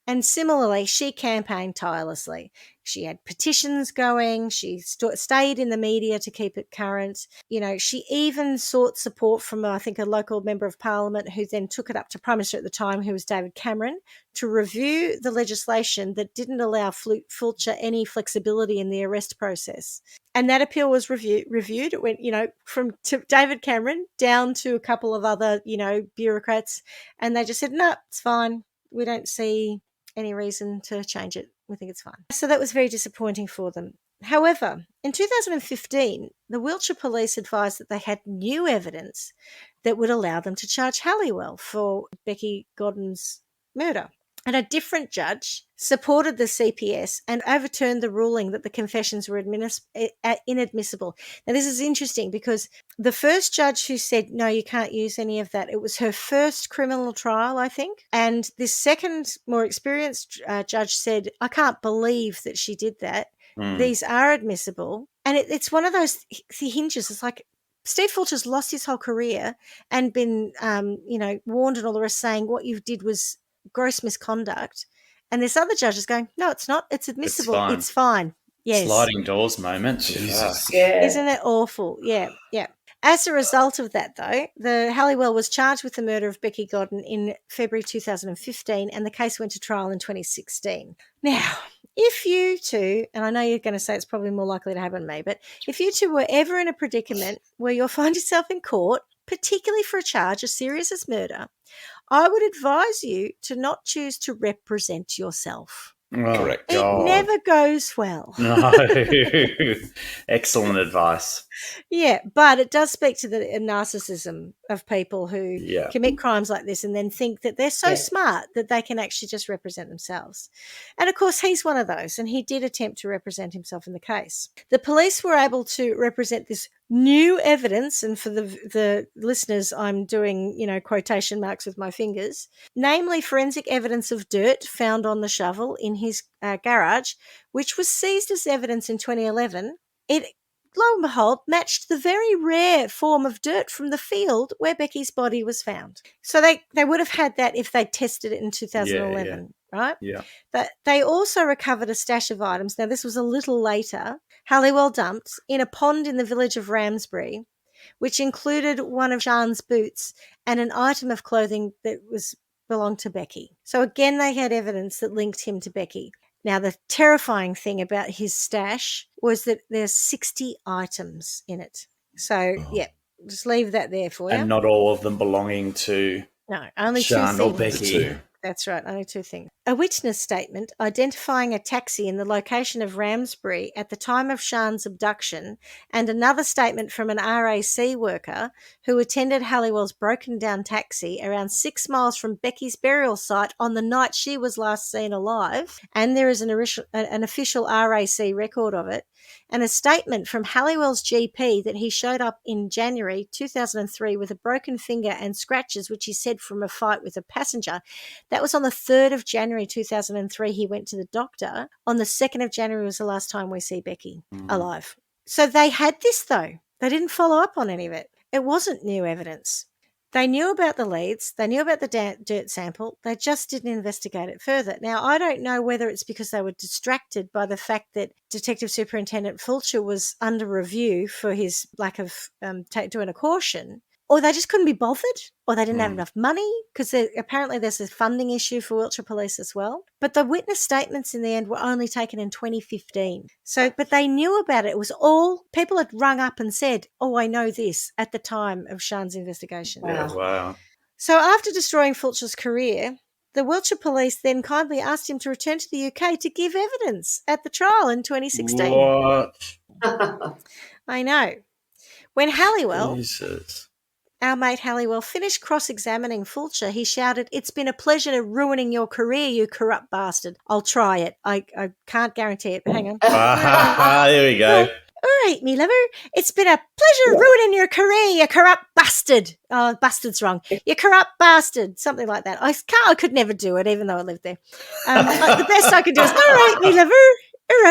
And similarly, she campaigned tirelessly. She had petitions going. She stayed in the media to keep it current. She even sought support from, I think, a local member of parliament who then took it up to Prime Minister at the time, who was David Cameron, to review the legislation that didn't allow Fulcher any flexibility in the arrest process. And that appeal was reviewed. It went, from David Cameron down to a couple of other, bureaucrats. And they just said, no, it's fine. We don't see any reason to change it. We think it's fine. So that was very disappointing for them. However, in 2015, the Wiltshire Police advised that they had new evidence that would allow them to charge Halliwell for Becky Godwin's murder. And a different judge supported the CPS and overturned the ruling that the confessions were inadmissible. Now, this is interesting because the first judge who said, no, you can't use any of that, it was her first criminal trial, I think. And this second, more experienced judge said, I can't believe that she did that. These are admissible. And it's one of those hinges. It's like Steve Fulcher's lost his whole career and been, warned and all the rest, saying what you did was gross misconduct. And this other judge is going, no, it's not. It's admissible. It's fine. Yes. Sliding doors moment. Jesus. Yeah. Isn't it awful? Yeah, yeah. As a result of that, though, the Halliwell was charged with the murder of Becky Godwin in February 2015, and the case went to trial in 2016. Now, if you two, and I know you're going to say it's probably more likely to happen to me, but if you two were ever in a predicament where you'll find yourself in court, particularly for a charge as serious as murder, I would advise you to not choose to represent yourself. Oh, correct. It never goes well. No. Excellent advice. Yeah, but it does speak to the narcissism of people who commit crimes like this and then think that they're so smart that they can actually just represent themselves. And of course, he's one of those, and he did attempt to represent himself in the case. The police were able to represent this new evidence, and for the listeners, I'm doing, quotation marks with my fingers, namely forensic evidence of dirt found on the shovel in his garage, which was seized as evidence in 2011. It, lo and behold, matched the very rare form of dirt from the field where Becky's body was found. So they would have had that if they tested it in 2011, right? Yeah. But they also recovered a stash of items. Now, this was a little later. Halliwell dumped in a pond in the village of Ramsbury, which included one of Sian's boots and an item of clothing that belonged to Becky. So again, they had evidence that linked him to Becky. Now, the terrifying thing about his stash was that there's 60 items in it. So, just leave that there for you. And not all of them belonging to only Sian two or things. Becky. That's right, only two things. A witness statement identifying a taxi in the location of Ramsbury at the time of Sian's abduction, and another statement from an RAC worker who attended Halliwell's broken-down taxi around 6 miles from Becky's burial site on the night she was last seen alive, and there is an official RAC record of it, and a statement from Halliwell's GP that he showed up in January 2003 with a broken finger and scratches, which he said from a fight with a passenger. That was on the 3rd of January 2003. He went to the doctor. On the 2nd of January was the last time we see Becky alive. So they had this, though. They didn't follow up on any of it. It wasn't new evidence. They knew about the leads. They knew about the dirt sample. They just didn't investigate it further. Now, I don't know whether it's because they were distracted by the fact that Detective Superintendent Fulcher was under review for his lack of doing a caution, or they just couldn't be bothered, or they didn't have enough money, because apparently there's a funding issue for Wiltshire Police as well. But the witness statements in the end were only taken in 2015. So, but they knew about it. It was all, people had rung up and said, oh, I know this, at the time of Sian's investigation. Wow. So after destroying Fulcher's career, the Wiltshire Police then kindly asked him to return to the UK to give evidence at the trial in 2016. What? I know. When Halliwell... Jesus. Our mate Halliwell finished cross-examining Fulcher, he shouted, "It's been a pleasure ruining your career, you corrupt bastard. I'll try it. I can't guarantee it, but hang on." There we go. All right, me lover. "It's been a pleasure ruining your career, you corrupt bastard." Oh, bastard's wrong. You corrupt bastard. Something like that. I could never do it, even though I lived there. The best I could do is, "All right, me lover. All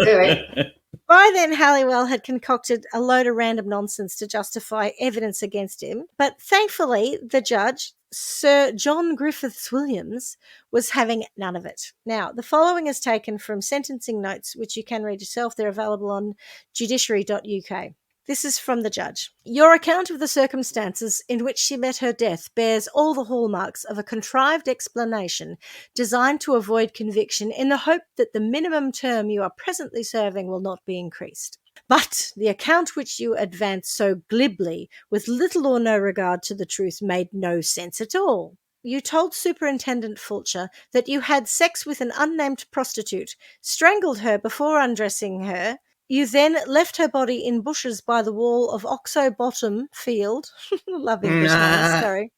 right. By then, Halliwell had concocted a load of random nonsense to justify evidence against him. But thankfully, the judge, Sir John Griffiths Williams, was having none of it. Now, the following is taken from sentencing notes, which you can read yourself. They're available on judiciary.uk. This is from the judge. "Your account of the circumstances in which she met her death bears all the hallmarks of a contrived explanation designed to avoid conviction in the hope that the minimum term you are presently serving will not be increased. But the account which you advance so glibly, with little or no regard to the truth, made no sense at all. You told Superintendent Fulcher that you had sex with an unnamed prostitute, strangled her before undressing her. You then left her body in bushes by the wall of Oxo Bottom Field. Love English names, sorry.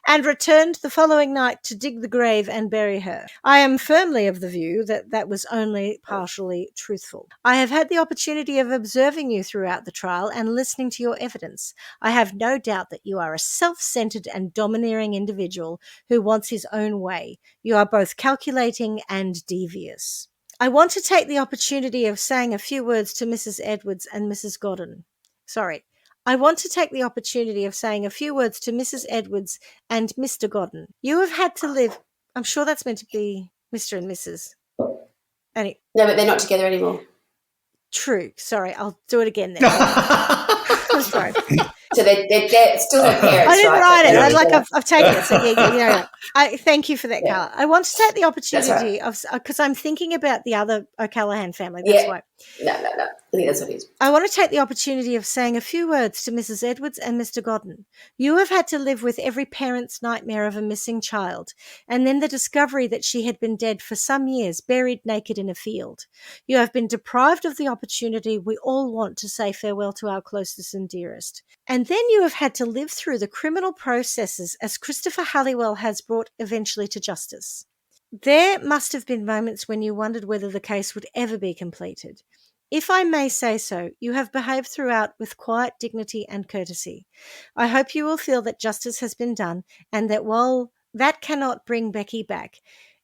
And returned the following night to dig the grave and bury her. I am firmly of the view that that was only partially truthful. I have had the opportunity of observing you throughout the trial and listening to your evidence. I have no doubt that you are a self-centered and domineering individual who wants his own way. You are both calculating and devious. I want to take the opportunity of saying a few words to Mrs. Edwards and Mrs. Godwin. I want to take the opportunity of saying a few words to Mrs. Edwards and Mr. Godwin. You have had to live... I'm sure that's meant to be Mr. and Mrs. No, but they're not together anymore. True. Sorry, I'll do it again then. I'm sorry. So they're still her parents. I didn't write it. Yeah. I've taken it. So yeah. I thank you for that, Carla. I want to take the opportunity of, because I'm thinking about the other O'Callaghan family. That's why. No. I think that's what it is. I want to take the opportunity of saying a few words to Mrs. Edwards and Mr. Godwin. You have had to live with every parent's nightmare of a missing child, and then the discovery that she had been dead for some years, buried naked in a field. You have been deprived of the opportunity we all want to say farewell to our closest and dearest. And then you have had to live through the criminal processes as Christopher Halliwell has brought eventually to justice. There must have been moments when you wondered whether the case would ever be completed. If I may say so, you have behaved throughout with quiet dignity and courtesy. I hope you will feel that justice has been done, and that while that cannot bring Becky back,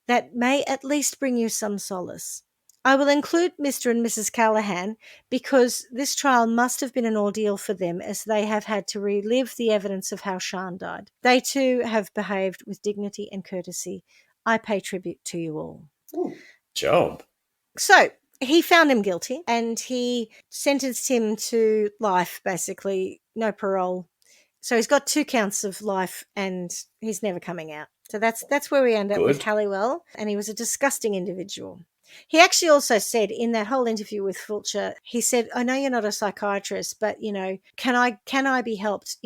that may at least bring you some solace. I will include Mr. and Mrs. Callaghan because this trial must have been an ordeal for them, as they have had to relive the evidence of how Sian died. They too have behaved with dignity and courtesy. I pay tribute to you all. Ooh, job. So, he found him guilty and he sentenced him to life, basically, no parole. So he's got 2 counts of life and he's never coming out. So that's where we end up with Halliwell, and he was a disgusting individual. He actually also said in that whole interview with Fulcher, he said, I know you're not a psychiatrist, but, can I be helped?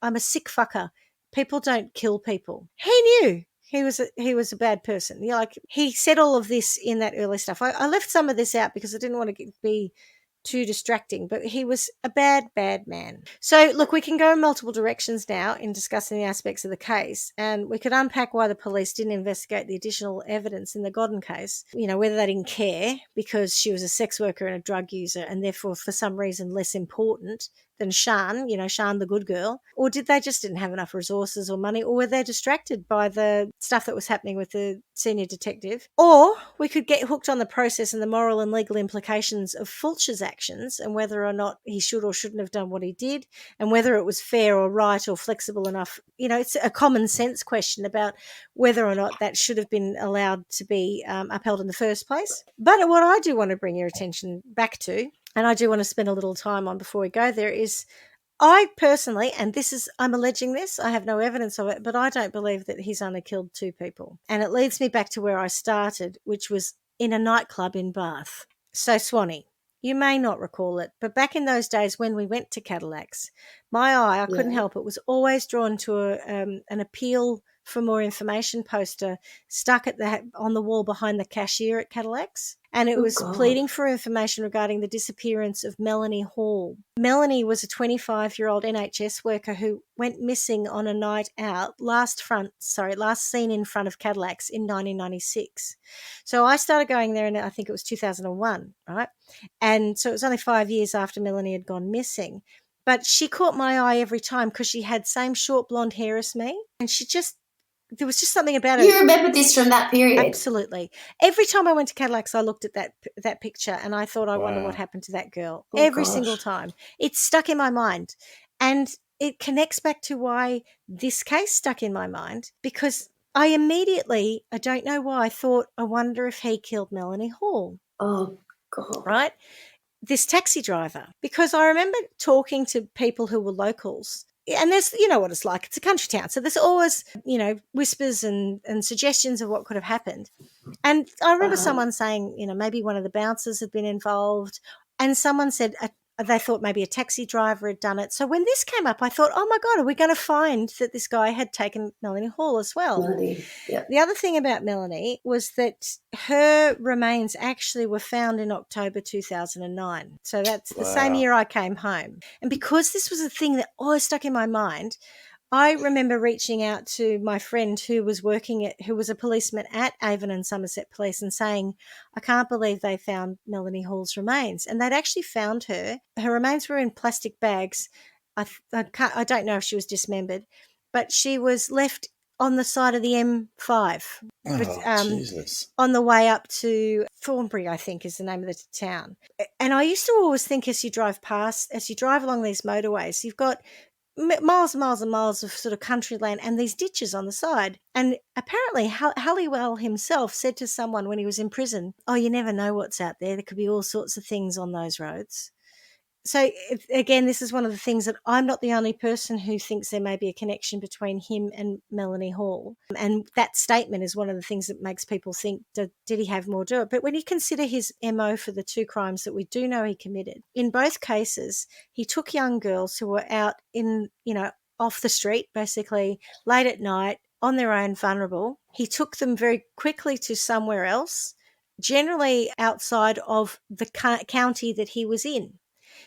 I'm a sick fucker. People don't kill people. He knew. He was a bad person. He said all of this in that early stuff. I left some of this out because I didn't want to be too distracting, but he was a bad, bad man. So, look, we can go in multiple directions now in discussing the aspects of the case, and we could unpack why the police didn't investigate the additional evidence in the Godwin case, whether they didn't care because she was a sex worker and a drug user and therefore for some reason less important than Sian, Sian the good girl, or did they just didn't have enough resources or money, or were they distracted by the stuff that was happening with the senior detective? Or we could get hooked on the process and the moral and legal implications of Fulcher's actions and whether or not he should or shouldn't have done what he did and whether it was fair or right or flexible enough. It's a common sense question about whether or not that should have been allowed to be upheld in the first place. But what I do want to bring your attention back to, and I do want to spend a little time on before we go there, is I personally, and I'm alleging this, I have no evidence of it, but I don't believe that he's only killed 2 people. And it leads me back to where I started, which was in a nightclub in Bath. So, Swanee, you may not recall it, but back in those days when we went to Cadillacs, my eye, I couldn't help it, was always drawn to an appeal for more information poster stuck on the wall behind the cashier at Cadillacs. And it was pleading for information regarding the disappearance of Melanie Hall. Melanie was a 25-year-old NHS worker who went missing on a night out, last seen in front of Cadillacs in 1996. So I started going there, and I think it was 2001, right? And so it was only 5 years after Melanie had gone missing. But she caught my eye every time because she had same short blonde hair as me, and there was just something about it. You remember this from that period? Absolutely. Every time I went to Cadillacs, I looked at that picture and I thought, I wonder what happened to that girl. Every single time. It's stuck in my mind. And it connects back to why this case stuck in my mind, because I immediately, I don't know why, I thought, I wonder if he killed Melanie Hall. Oh, God. Right? This taxi driver. Because I remember talking to people who were locals. And there's, what it's like. It's a country town. So there's always, whispers and suggestions of what could have happened. And I remember someone saying, maybe one of the bouncers had been involved. And someone said They thought maybe a taxi driver had done it. So when this came up, I thought, oh my God, are we going to find that this guy had taken Melanie Hall as well? Melanie, yeah. The other thing about Melanie was that her remains actually were found in October 2009. So that's the same year I came home. And because this was a thing that always stuck in my mind, I remember reaching out to my friend who was a policeman at Avon and Somerset Police and saying, I can't believe they found Melanie Hall's remains. And they'd actually found her. Her remains were in plastic bags. I don't know if she was dismembered, but she was left on the side of the M5. Jesus. On the way up to Thornbury, I think is the name of the town. And I used to always think as you drive along these motorways, you've got miles and miles and miles of sort of country land and these ditches on the side. And apparently Halliwell himself said to someone when he was in prison, oh, you never know what's out there. There could be all sorts of things on those roads. So, again, this is one of the things that I'm not the only person who thinks there may be a connection between him and Melanie Hall. And that statement is one of the things that makes people think, did he have more to it? But when you consider his MO for the two crimes that we do know he committed, in both cases, he took young girls who were out off the street, basically, late at night, on their own, vulnerable. He took them very quickly to somewhere else, generally outside of the county that he was in.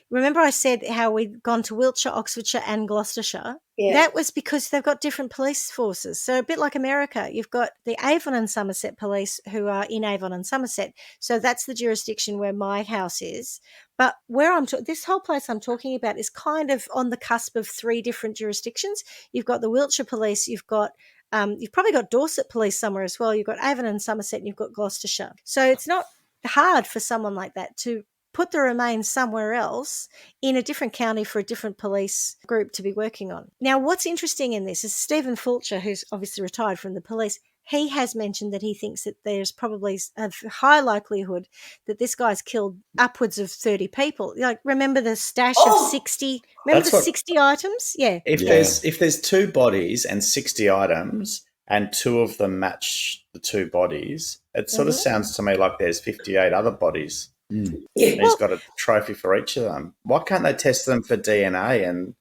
Remember I said how we'd gone to Wiltshire, Oxfordshire and Gloucestershire? Yeah. That was because they've got different police forces. So a bit like America, you've got the Avon and Somerset police who are in Avon and Somerset. So that's the jurisdiction where my house is. But where this whole place I'm talking about is kind of on the cusp of three different jurisdictions. You've got the Wiltshire police, you've probably got Dorset police somewhere as well. You've got Avon and Somerset and you've got Gloucestershire. So it's not hard for someone like that to put the remains somewhere else in a different county for a different police group to be working on. Now, what's interesting in this is Stephen Fulcher, who's obviously retired from the police, he has mentioned that he thinks that there's probably a high likelihood that this guy's killed upwards of 30 people. Like, remember the stash of 60? Remember the 60 items? Yeah. If there's two bodies and 60 items and two of them match the two bodies, it sort of sounds to me like there's 58 other bodies. Mm. Yeah. He's got a trophy for each of them. Why can't they test them for DNA? And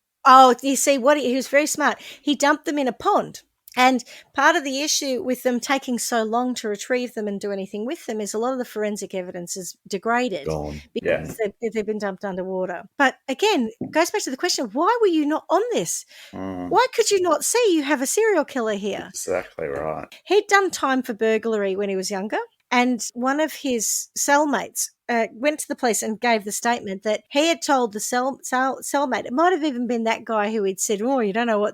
you see, he was very smart. He dumped them in a pond. And part of the issue with them taking so long to retrieve them and do anything with them is a lot of the forensic evidence is degraded because they've been dumped underwater. But again, it goes back to the question, why were you not on this? Why could you not see you have a serial killer here? Exactly right. He'd done time for burglary when he was younger. And one of his cellmates went to the police and gave the statement that he had told the cellmate, it might have even been that guy who had said, oh, you don't know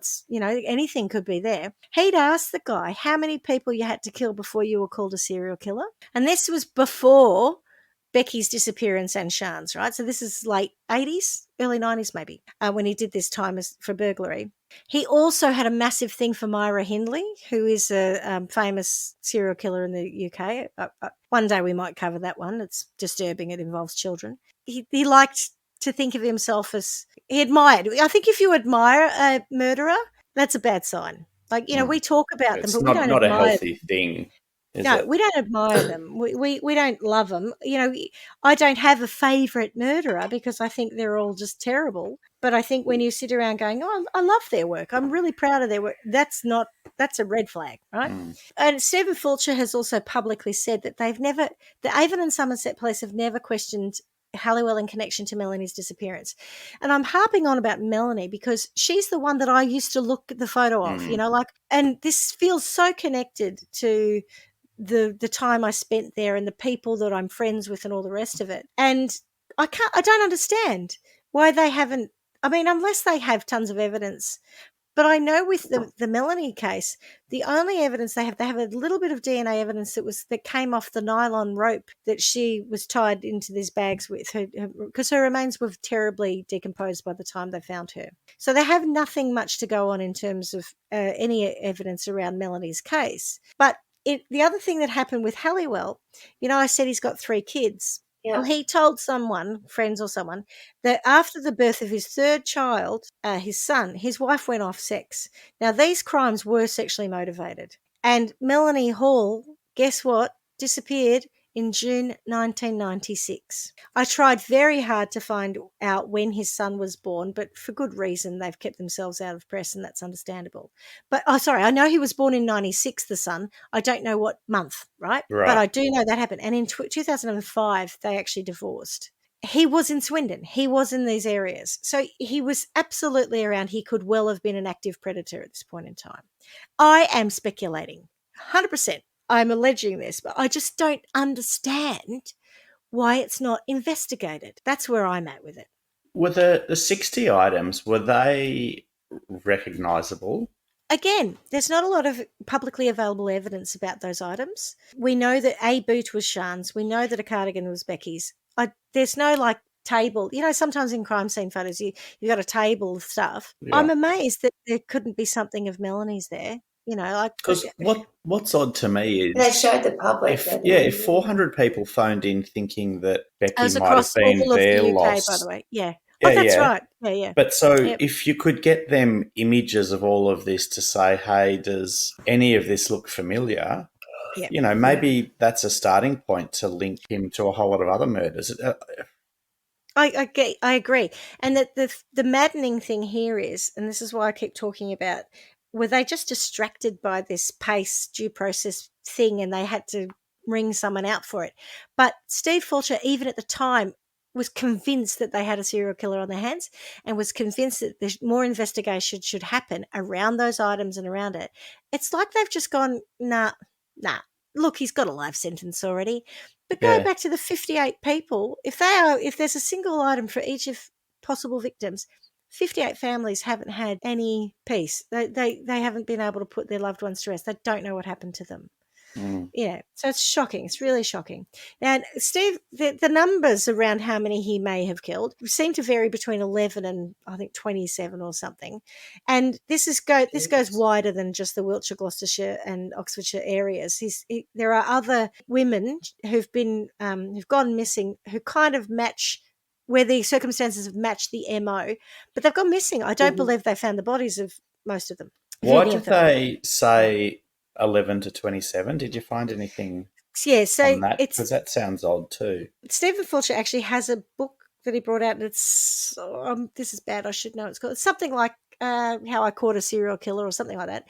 anything could be there. He'd asked the guy how many people you had to kill before you were called a serial killer. And this was before Becky's disappearance and Sian's, right? So this is late 80s, early 90s maybe, when he did this time for burglary. He also had a massive thing for Myra Hindley, who is a famous serial killer in the UK. One day we might cover that one. It's disturbing. It involves children. He liked to think of himself as he admired. I think if you admire a murderer, that's a bad sign. Like, we talk about them, but we don't admire them. It's not a healthy thing. No, we don't admire them. We don't love them. I don't have a favourite murderer because I think they're all just terrible. But I think when you sit around going, oh, I love their work, I'm really proud of their work, that's a red flag, right? And Stephen Fulcher has also publicly said that the Avon and Somerset police have never questioned Halliwell in connection to Melanie's disappearance. And I'm harping on about Melanie because she's the one that I used to look at the photo of, and this feels so connected to the time I spent there and the people that I'm friends with and all the rest of it. And I don't understand why they haven't, unless they have tons of evidence. But I know with the Melanie case, the only evidence they have a little bit of DNA evidence that came off the nylon rope that she was tied into these bags with, because her remains were terribly decomposed by the time they found her. So they have nothing much to go on in terms of any evidence around Melanie's case. But the other thing that happened with Halliwell, I said he's got 3 kids. Yeah. Well, he told friends or someone, that after the birth of his third child, his son, his wife went off sex. Now, these crimes were sexually motivated. And Melanie Hall, guess what, disappeared in June 1996. I tried very hard to find out when his son was born, but for good reason, they've kept themselves out of press, and that's understandable. But, I know he was born in 96, the son. I don't know what month, right? But I do know that happened. And in 2005, they actually divorced. He was in Swindon. He was in these areas. So he was absolutely around. He could well have been an active predator at this point in time. I am speculating, 100%. I'm alleging this, but I just don't understand why it's not investigated. That's where I'm at with it. Were the 60 items, were they recognisable? Again, there's not a lot of publicly available evidence about those items. We know that a boot was Sian's. We know that a cardigan was Becky's. There's no table. Sometimes in crime scene photos, you got a table of stuff. Yeah. I'm amazed that there couldn't be something of Melanie's there. Because what's odd to me is they showed the public. If 400 people phoned in thinking that Becky might have been their loss, by the way, yeah. That's right. Yeah. But if you could get them images of all of this to say, hey, does any of this look familiar? Yep. Maybe that's a starting point to link him to a whole lot of other murders. I agree. And that the maddening thing here is, and this is why I keep talking about, were they just distracted by this PACE due process thing and they had to ring someone out for it? But Steve Fulcher, even at the time, was convinced that they had a serial killer on their hands and was convinced that more investigation should happen around those items and around it. It's like they've just gone, nah, look, he's got a life sentence already. But go back to the 58 people. If there's a single item for each of possible victims, 58 families haven't had any peace. They haven't been able to put their loved ones to rest. They don't know what happened to them. Yeah, so it's shocking. It's really shocking. Now, Steve, the numbers around how many he may have killed seem to vary between 11 and I think 27 or something. And this goes wider than just the Wiltshire, Gloucestershire, and Oxfordshire areas. There are other women who've gone missing who kind of match where the circumstances have matched the MO, but they've gone missing. I don't believe they found the bodies of most of them. Why did they say 11 to 27? Did you find anything on that? Because that sounds odd too. Stephen Fulcher actually has a book that he brought out, and it's this is bad, I should know. It's called something like How I Caught a Serial Killer or something like that.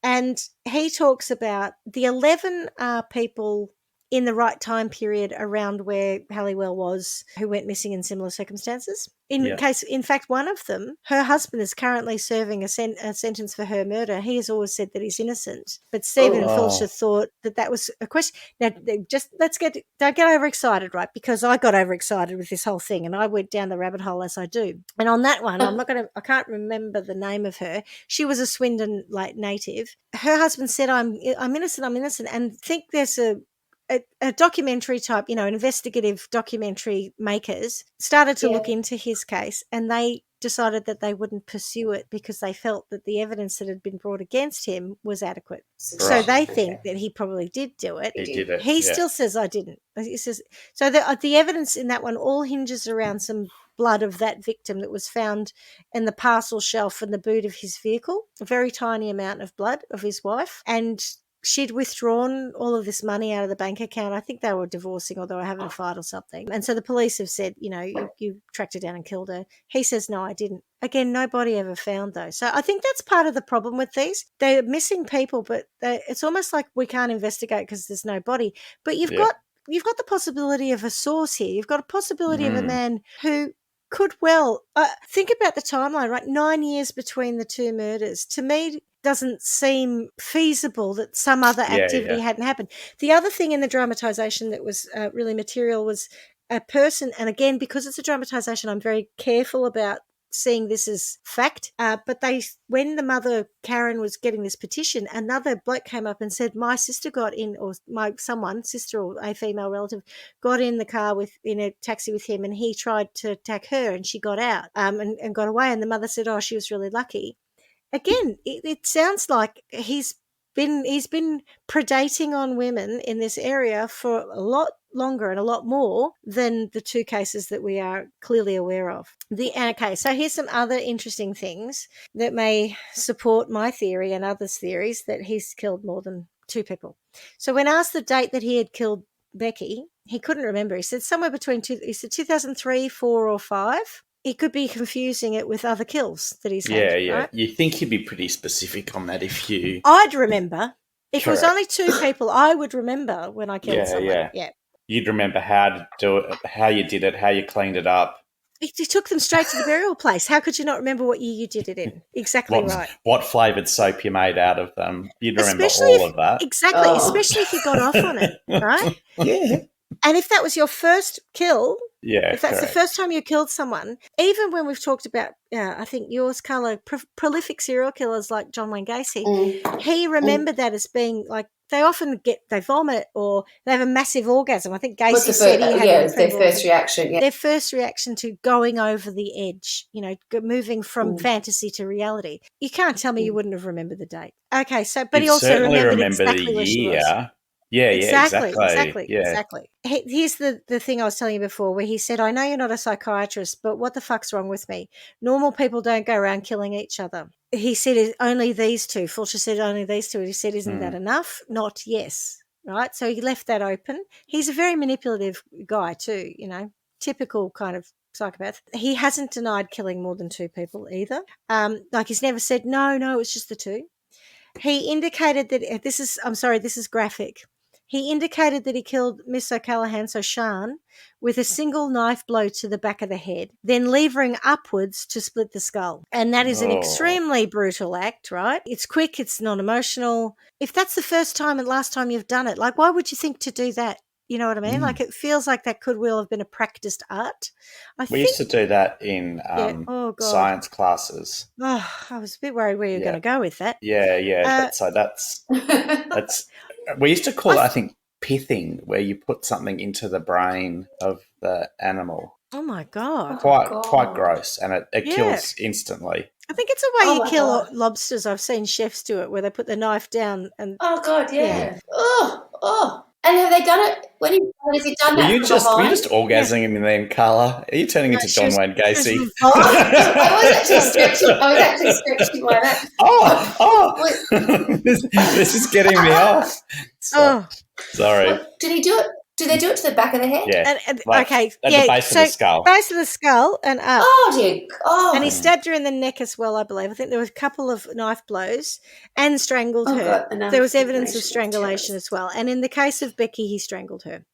And he talks about the 11 people in the right time period around where Halliwell was, who went missing in similar circumstances. In fact, one of them, her husband is currently serving a sentence for her murder. He has always said that he's innocent, but Stephen Fulcher thought that was a question. Now, don't get overexcited, right? Because I got overexcited with this whole thing, and I went down the rabbit hole as I do. And on that one, I can't remember the name of her. She was a Swindon native. Her husband said, "I'm innocent," and think there's a documentary type, investigative documentary makers started to look into his case, and they decided that they wouldn't pursue it because they felt that the evidence that had been brought against him was adequate. Right. So they think that he probably did do it. He did it. He still says, I didn't. He says, so the evidence in that one all hinges around some blood of that victim that was found in the parcel shelf in the boot of his vehicle, a very tiny amount of blood of his wife, and she'd withdrawn all of this money out of the bank account. I think they were divorcing or they were having a fight or something. And so the police have said, you tracked her down and killed her. He says, no, I didn't. Again, nobody ever found those. So I think that's part of the problem with these. They're missing people, but it's almost like we can't investigate because there's no body. But you've got the possibility of a source here. You've got a possibility of a man who could well think about the timeline, right? 9 years between the two murders. To me, doesn't seem feasible that some other activity hadn't happened. The other thing in the dramatisation that was really material was a person, and again, because it's a dramatisation, I'm very careful about seeing this as fact, but when the mother, Karen, was getting this petition, another bloke came up and said, my sister got in, or sister or a female relative, got in the car in a taxi with him, and he tried to attack her, and she got out and got away, and the mother said, oh, she was really lucky. Again, it sounds like he's been predating on women in this area for a lot longer and a lot more than the two cases that we are clearly aware of. So here's some other interesting things that may support my theory and others' theories that he's killed more than two people. So when asked the date that he had killed Becky, he couldn't remember. He said somewhere between 2003, 4 or 5. He could be confusing it with other kills that he's had. Yeah. Right? You think he'd be pretty specific on that if you... I'd remember. If Correct. it was only 2 people, I would remember when I killed someone. Yeah. You'd remember how to do it, how you did it, how you cleaned it up. You took them straight to the burial place. How could you not remember what year you did it in? Exactly right. What flavoured soap you made out of them. You'd remember all of that. Exactly, especially if you got off on it, right? Yeah. And if that was your first kill, if that's the first time you killed someone, even when we've talked about, I think yours, Carla, prolific serial killers like John Wayne Gacy, he remembered that as being like, they often they vomit or they have a massive orgasm. I think Gacy said he had it's their first reaction. Yeah. Their first reaction to going over the edge, moving from fantasy to reality. You can't tell me you wouldn't have remembered the date. Okay, so but he also remembered exactly where she was. Yeah, Exactly. Yeah. Here's the thing I was telling you before where he said, I know you're not a psychiatrist, but what the fuck's wrong with me? Normal people don't go around killing each other. He said, only these 2. Fulcher said, only these 2. He said, isn't that enough? Not yes. Right? So he left that open. He's a very manipulative guy too, typical kind of psychopath. He hasn't denied killing more than 2 people either. He's never said, no, it was just the 2. He indicated that this is graphic. He indicated that he killed Miss O'Callaghan, so Sian, with a single knife blow to the back of the head, then levering upwards to split the skull. And that is an extremely brutal act, right? It's quick, it's non-emotional. If that's the first time and last time you've done it, why would you think to do that? You know what I mean? It feels like that could well have been a practiced art. We used to do that in science classes. Oh, I was a bit worried where you were going to go with that. Yeah. That's we used to call it, I think, pithing, where you put something into the brain of the animal. Oh my God. Quite gross, and it kills instantly. I think it's a way you kill lobsters. I've seen chefs do it, where they put the knife down and... Oh God, yeah. Oh. And have they done it? Has he done that? Were you just orgasming him then, Carla? Are you turning into John Wayne Gacy? I was actually stretching my back. This is getting me off. Sorry. What, did he do it? Do they do it to the back of the head? Yeah. At the base of the skull. Base of the skull and up. Oh, dear. Oh. And he stabbed her in the neck as well, I believe. I think there were a couple of knife blows and strangled her. God, there was evidence of strangulation as well. And in the case of Becky, he strangled her.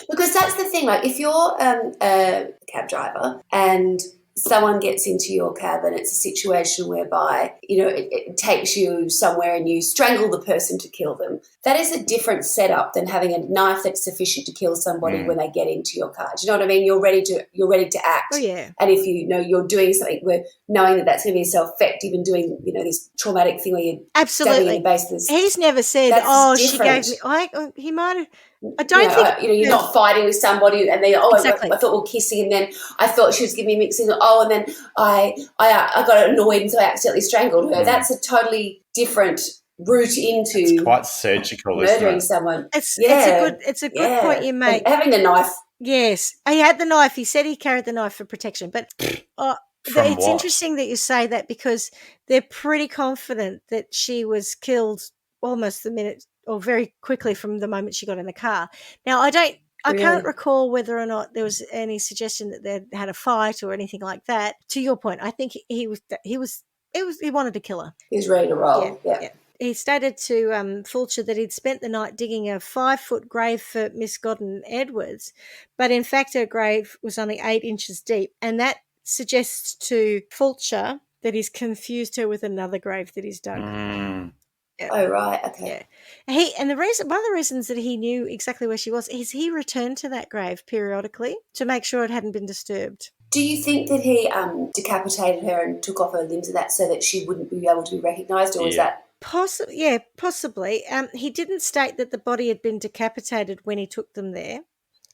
Because that's the thing. If you're a cab driver and someone gets into your cab and it's a situation whereby, it takes you somewhere and you strangle the person to kill them, that is a different setup than having a knife that's sufficient to kill somebody when they get into your car. Do you know what I mean? You're ready to act. Oh, yeah. And if you're doing something, knowing that that's going to be self-effective and doing, this traumatic thing where you're stabbing in the base of this. He's never said, she gave me... he might have... I don't think... you're not fighting with somebody and they exactly. I thought we were kissing and then I thought she was giving me mixing. And then I got annoyed and so I accidentally strangled her. That's a totally different route into... It's quite surgical, murdering someone. It's a good point you make. And having the knife. Yes. He had the knife. He said he carried the knife for protection. But it's interesting that you say that because they're pretty confident that she was killed almost the minute or very quickly from the moment she got in the car. Now, I can't recall whether or not there was any suggestion that they had a fight or anything like that. To your point, I think he wanted to kill her. He was ready to roll. Yeah. He stated to Fulcher that he'd spent the night digging a 5-foot grave for Miss Godwin Edwards, but in fact her grave was only 8 inches deep, and that suggests to Fulcher that he's confused her with another grave that he's dug. Yeah. Oh, right. Okay. Yeah. One of the reasons that he knew exactly where she was is he returned to that grave periodically to make sure it hadn't been disturbed. Do you think that he decapitated her and took off her limbs and that so that she wouldn't be able to be recognised, or is that... Possibly. He didn't state that the body had been decapitated when he took them there.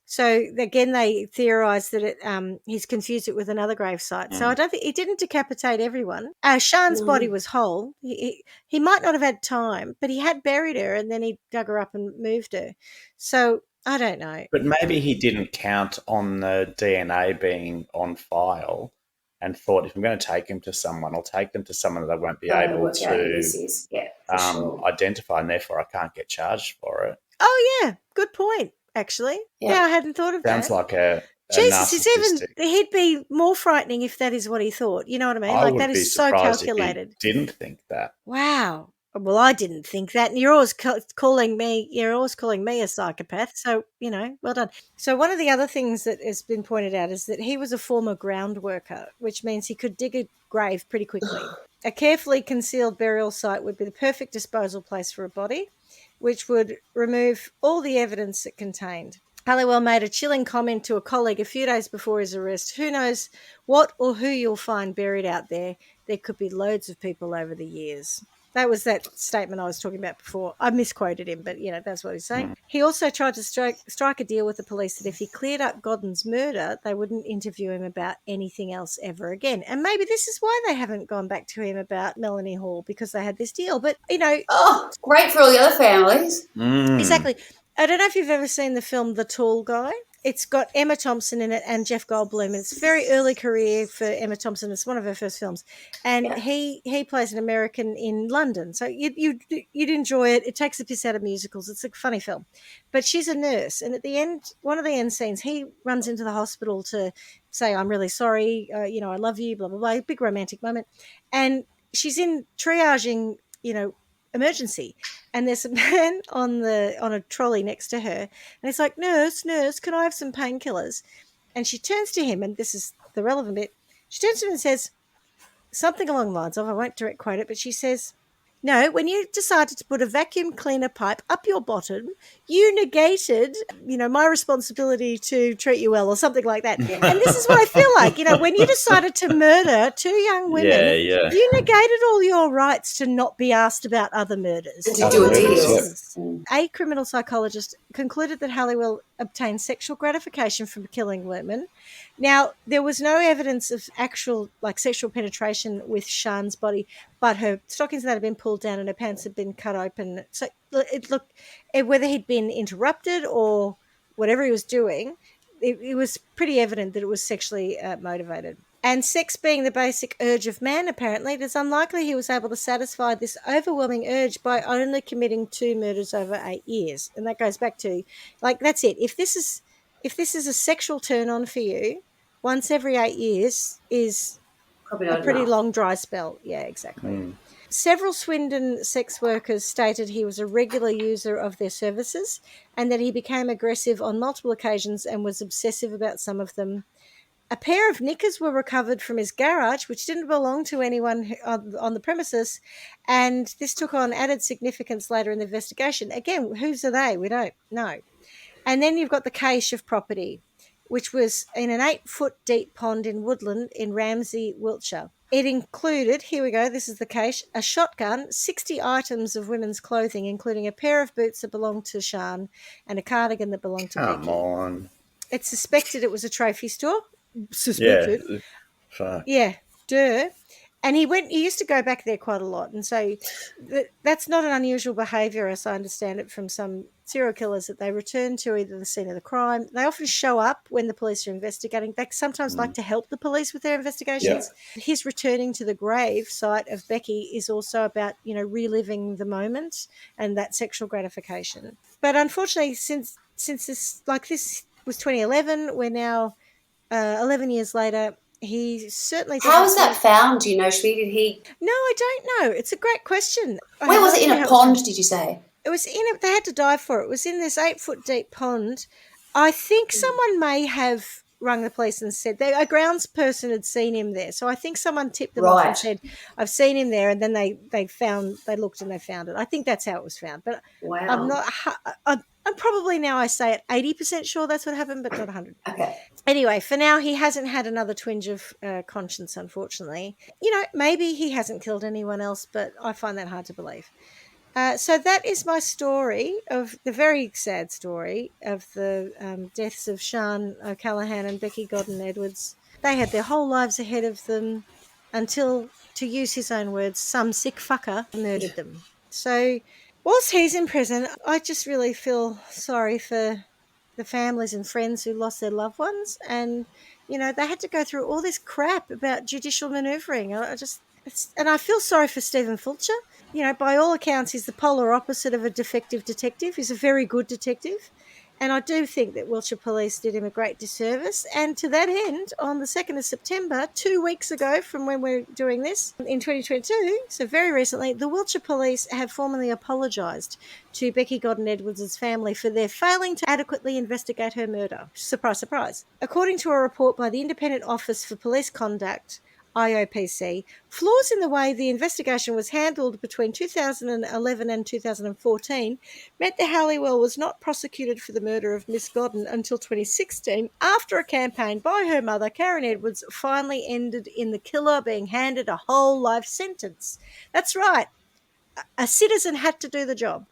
So again, they theorised that he's confused it with another gravesite. So I don't think he didn't decapitate everyone. Sian's body was whole. He might not have had time, but he had buried her and then he dug her up and moved her. So I don't know. But maybe he didn't count on the DNA being on file and thought, if I'm going to take him to someone, I'll take them to someone that I won't be able to identify, and therefore I can't get charged for it. Oh, yeah. Good point. actually. Yeah, I hadn't thought of that. Sounds like a Jesus, he'd be more frightening if that is what he thought. You know what I mean? I like would that be is so calculated. If he didn't think that. Wow. Well, I didn't think that, and you're always calling me a psychopath. So, well done. So one of the other things that has been pointed out is that he was a former ground worker, which means he could dig a grave pretty quickly. A carefully concealed burial site would be the perfect disposal place for a body, which would remove all the evidence it contained. Halliwell made a chilling comment to a colleague a few days before his arrest. Who knows what or who you'll find buried out there? There could be loads of people over the years. That was that statement I was talking about before. I misquoted him, but, that's what he's saying. He also tried to strike a deal with the police that if he cleared up Godwin's murder, they wouldn't interview him about anything else ever again. And maybe this is why they haven't gone back to him about Melanie Hall, because they had this deal. But, Oh, it's great for all the other families. Exactly. I don't know if you've ever seen the film The Tall Guy. It's got Emma Thompson in it and Jeff Goldblum. It's a very early career for Emma Thompson. It's one of her first films. And he plays an American in London. So you'd enjoy it. It takes the piss out of musicals. It's a funny film. But she's a nurse. And at the end, one of the end scenes, he runs into the hospital to say, I'm really sorry, I love you, blah, blah, blah. Big romantic moment. And she's in triaging, emergency, and there's a man on a trolley next to her, and he's like, nurse, can I have some painkillers? And she turns to him, and this is the relevant bit, she turns to him and says something along the lines of, I won't direct quote it, but she says, no, when you decided to put a vacuum cleaner pipe up your bottom, you negated, my responsibility to treat you well, or something like that. And this is what I feel like, when you decided to murder two young women, you negated all your rights to not be asked about other murders. To do a deal. A criminal psychologist concluded that Halliwell obtained sexual gratification from killing women. Now, there was no evidence of actual, sexual penetration with Sian's body, but her stockings that had been pulled down and her pants had been cut open. So it looked, whether he'd been interrupted or whatever he was doing, it was pretty evident that it was sexually motivated. And sex being the basic urge of man, apparently, it is unlikely he was able to satisfy this overwhelming urge by only committing 2 murders over 8 years. And that goes back to, that's it. If this is a sexual turn-on for you, once every 8 years is probably a pretty long dry spell. Yeah, exactly. Several Swindon sex workers stated he was a regular user of their services and that he became aggressive on multiple occasions and was obsessive about some of them. A pair of knickers were recovered from his garage, which didn't belong to anyone on the premises, and this took on added significance later in the investigation. Again, whose are they? We don't know. And then you've got the cache of property, which was in an 8-foot deep pond in Woodland in Ramsey, Wiltshire. It included, here we go, this is the cache, a shotgun, 60 items of women's clothing, including a pair of boots that belonged to Sian and a cardigan that belonged to Becky. Come on. It's suspected it was a trophy store. Suspected. Yeah. Fuck. Yeah, duh. And he used to go back there quite a lot. And so that's not an unusual behaviour, as I understand it, from some serial killers, that they return to either the scene of the crime. They often show up when the police are investigating. They sometimes like to help the police with their investigations. Yeah. His returning to the grave site of Becky is also about, reliving the moment and that sexual gratification. But unfortunately, since this was 2011, we're now 11 years later. He certainly. How was that found? Do you know, Schmidy? Did he? No, I don't know. It's a great question. Where was it? In a pond? Did you say? It was in it. They had to dive for it. It was in this 8-foot deep pond. I think someone may have rung the police and said a grounds person had seen him there. So I think someone tipped them off and said, "I've seen him there." And then they looked and they found it. I think that's how it was found. But wow. I'm not. I'm probably, now I say it, 80% sure that's what happened, but not 100. Okay. Anyway, for now, he hasn't had another twinge of conscience, unfortunately. Maybe he hasn't killed anyone else, but I find that hard to believe. So that is my story, of the very sad story of the deaths of Sian O'Callaghan and Becky Godwin Edwards. They had their whole lives ahead of them until, to use his own words, some sick fucker murdered them. So whilst he's in prison, I just really feel sorry for the families and friends who lost their loved ones. And, they had to go through all this crap about judicial manoeuvring. And I feel sorry for Stephen Fulcher. By all accounts, he's the polar opposite of a defective detective. He's a very good detective. And I do think that Wiltshire Police did him a great disservice. And to that end, on the 2nd of September, 2 weeks ago from when we're doing this, in 2022, so very recently, the Wiltshire Police have formally apologised to Becky Godwin Edwards' family for their failing to adequately investigate her murder. Surprise, surprise. According to a report by the Independent Office for Police Conduct, IOPC, flaws in the way the investigation was handled between 2011 and 2014 meant that Halliwell was not prosecuted for the murder of Miss Godwin until 2016, after a campaign by her mother, Karen Edwards, finally ended in the killer being handed a whole life sentence. That's right. A citizen had to do the job.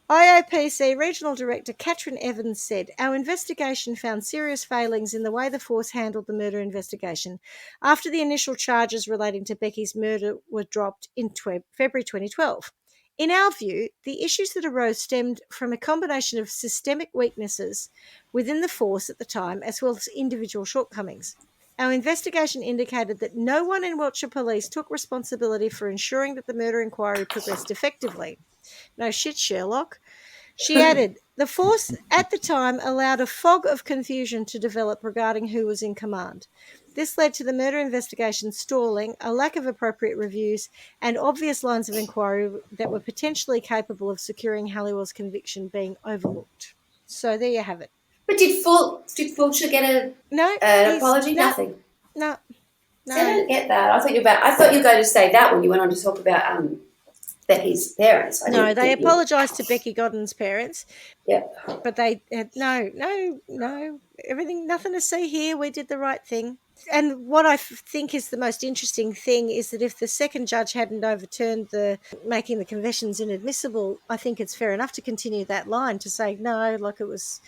IOPC Regional Director Catherine Evans said, "Our investigation found serious failings in the way the force handled the murder investigation after the initial charges relating to Becky's murder were dropped in February 2012. In our view, the issues that arose stemmed from a combination of systemic weaknesses within the force at the time, as well as individual shortcomings. Our investigation indicated that no one in Wiltshire Police took responsibility for ensuring that the murder inquiry progressed effectively." No shit, Sherlock. She added, "The force at the time allowed a fog of confusion to develop regarding who was in command. This led to the murder investigation stalling, a lack of appropriate reviews, and obvious lines of inquiry that were potentially capable of securing Halliwell's conviction being overlooked." So there you have it. But did Fulcher get an apology? Nothing. No. See, I don't get that. I thought you were going to say that when you went on to talk about Becky's parents. No, they apologised to Becky Godwin's parents. Yeah. But they had no, everything, nothing to see here. We did the right thing. And what I think is the most interesting thing is that if the second judge hadn't overturned making the confessions inadmissible, I think it's fair enough to continue that line to say, no, like it was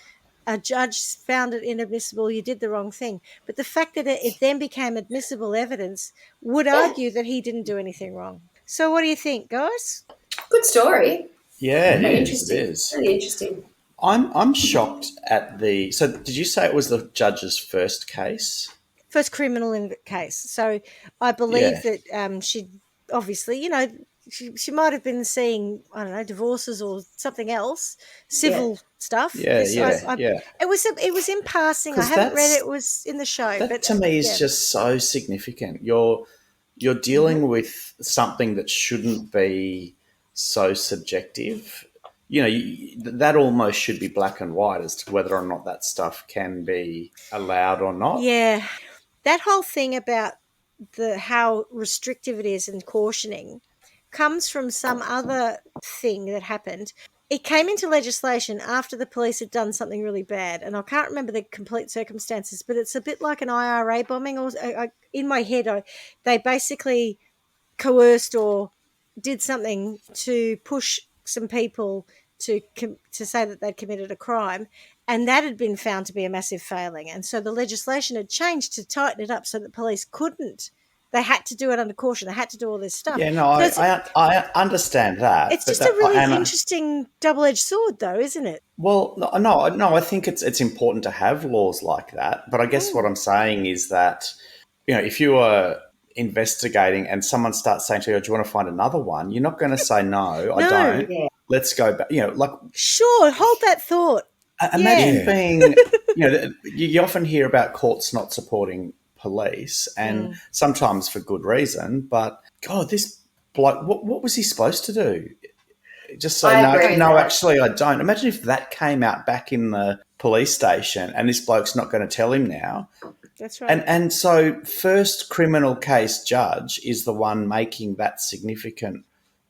a judge found it inadmissible, you did the wrong thing. But the fact that it then became admissible evidence would argue that he didn't do anything wrong. So what do you think, guys? Good story. Yeah, it is. Really interesting. I'm shocked at so did you say it was the judge's first case? First criminal case. So I believe that she obviously, she might have been seeing, I don't know, divorces or something else, civil stuff. Yeah. It was in passing. I haven't read it. It was in the show. That to me is just so significant. You're dealing with something that shouldn't be so subjective. That almost should be black and white as to whether or not that stuff can be allowed or not. Yeah. That whole thing about how restrictive it is and cautioning comes from some other thing that happened. It came into legislation after the police had done something really bad, and I can't remember the complete circumstances, but it's a bit like an IRA bombing. Or in my head, they basically coerced or did something to push some people to say that they'd committed a crime, and that had been found to be a massive failing. And so the legislation had changed to tighten it up so that police couldn't. They had to do it under caution. They had to do all this stuff. Yeah, no, I understand that. It's just a really interesting double-edged sword, though, isn't it? Well, no, I think it's important to have laws like that. But I guess what I'm saying is that, if you are investigating and someone starts saying to you, "Do you want to find another one?" You're not going to say, "No, I don't. Yeah. Let's go back." Sure, hold that thought. Imagine being, you often hear about courts not supporting police, and sometimes for good reason, but God, this bloke, what was he supposed to do? Just say, no, actually I don't. Imagine if that came out back in the police station and this bloke's not going to tell him now. That's right. And so first criminal case judge is the one making that significant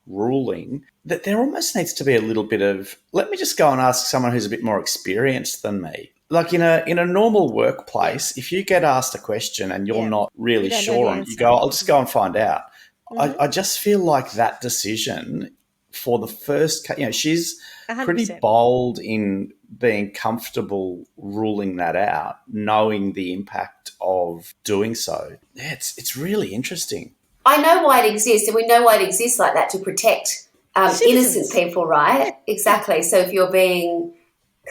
ruling. That there almost needs to be a little bit of, let me just go and ask someone who's a bit more experienced than me. Like in a normal workplace, if you get asked a question and you're not really sure on it, you go, "I'll just go and find out." Mm-hmm. I just feel like that decision for the first, she's 100%. Pretty bold in being comfortable ruling that out, knowing the impact of doing so. Yeah, it's really interesting. I know why it exists, and we know why it exists like that, to protect innocent people, right? Exactly. So if you're being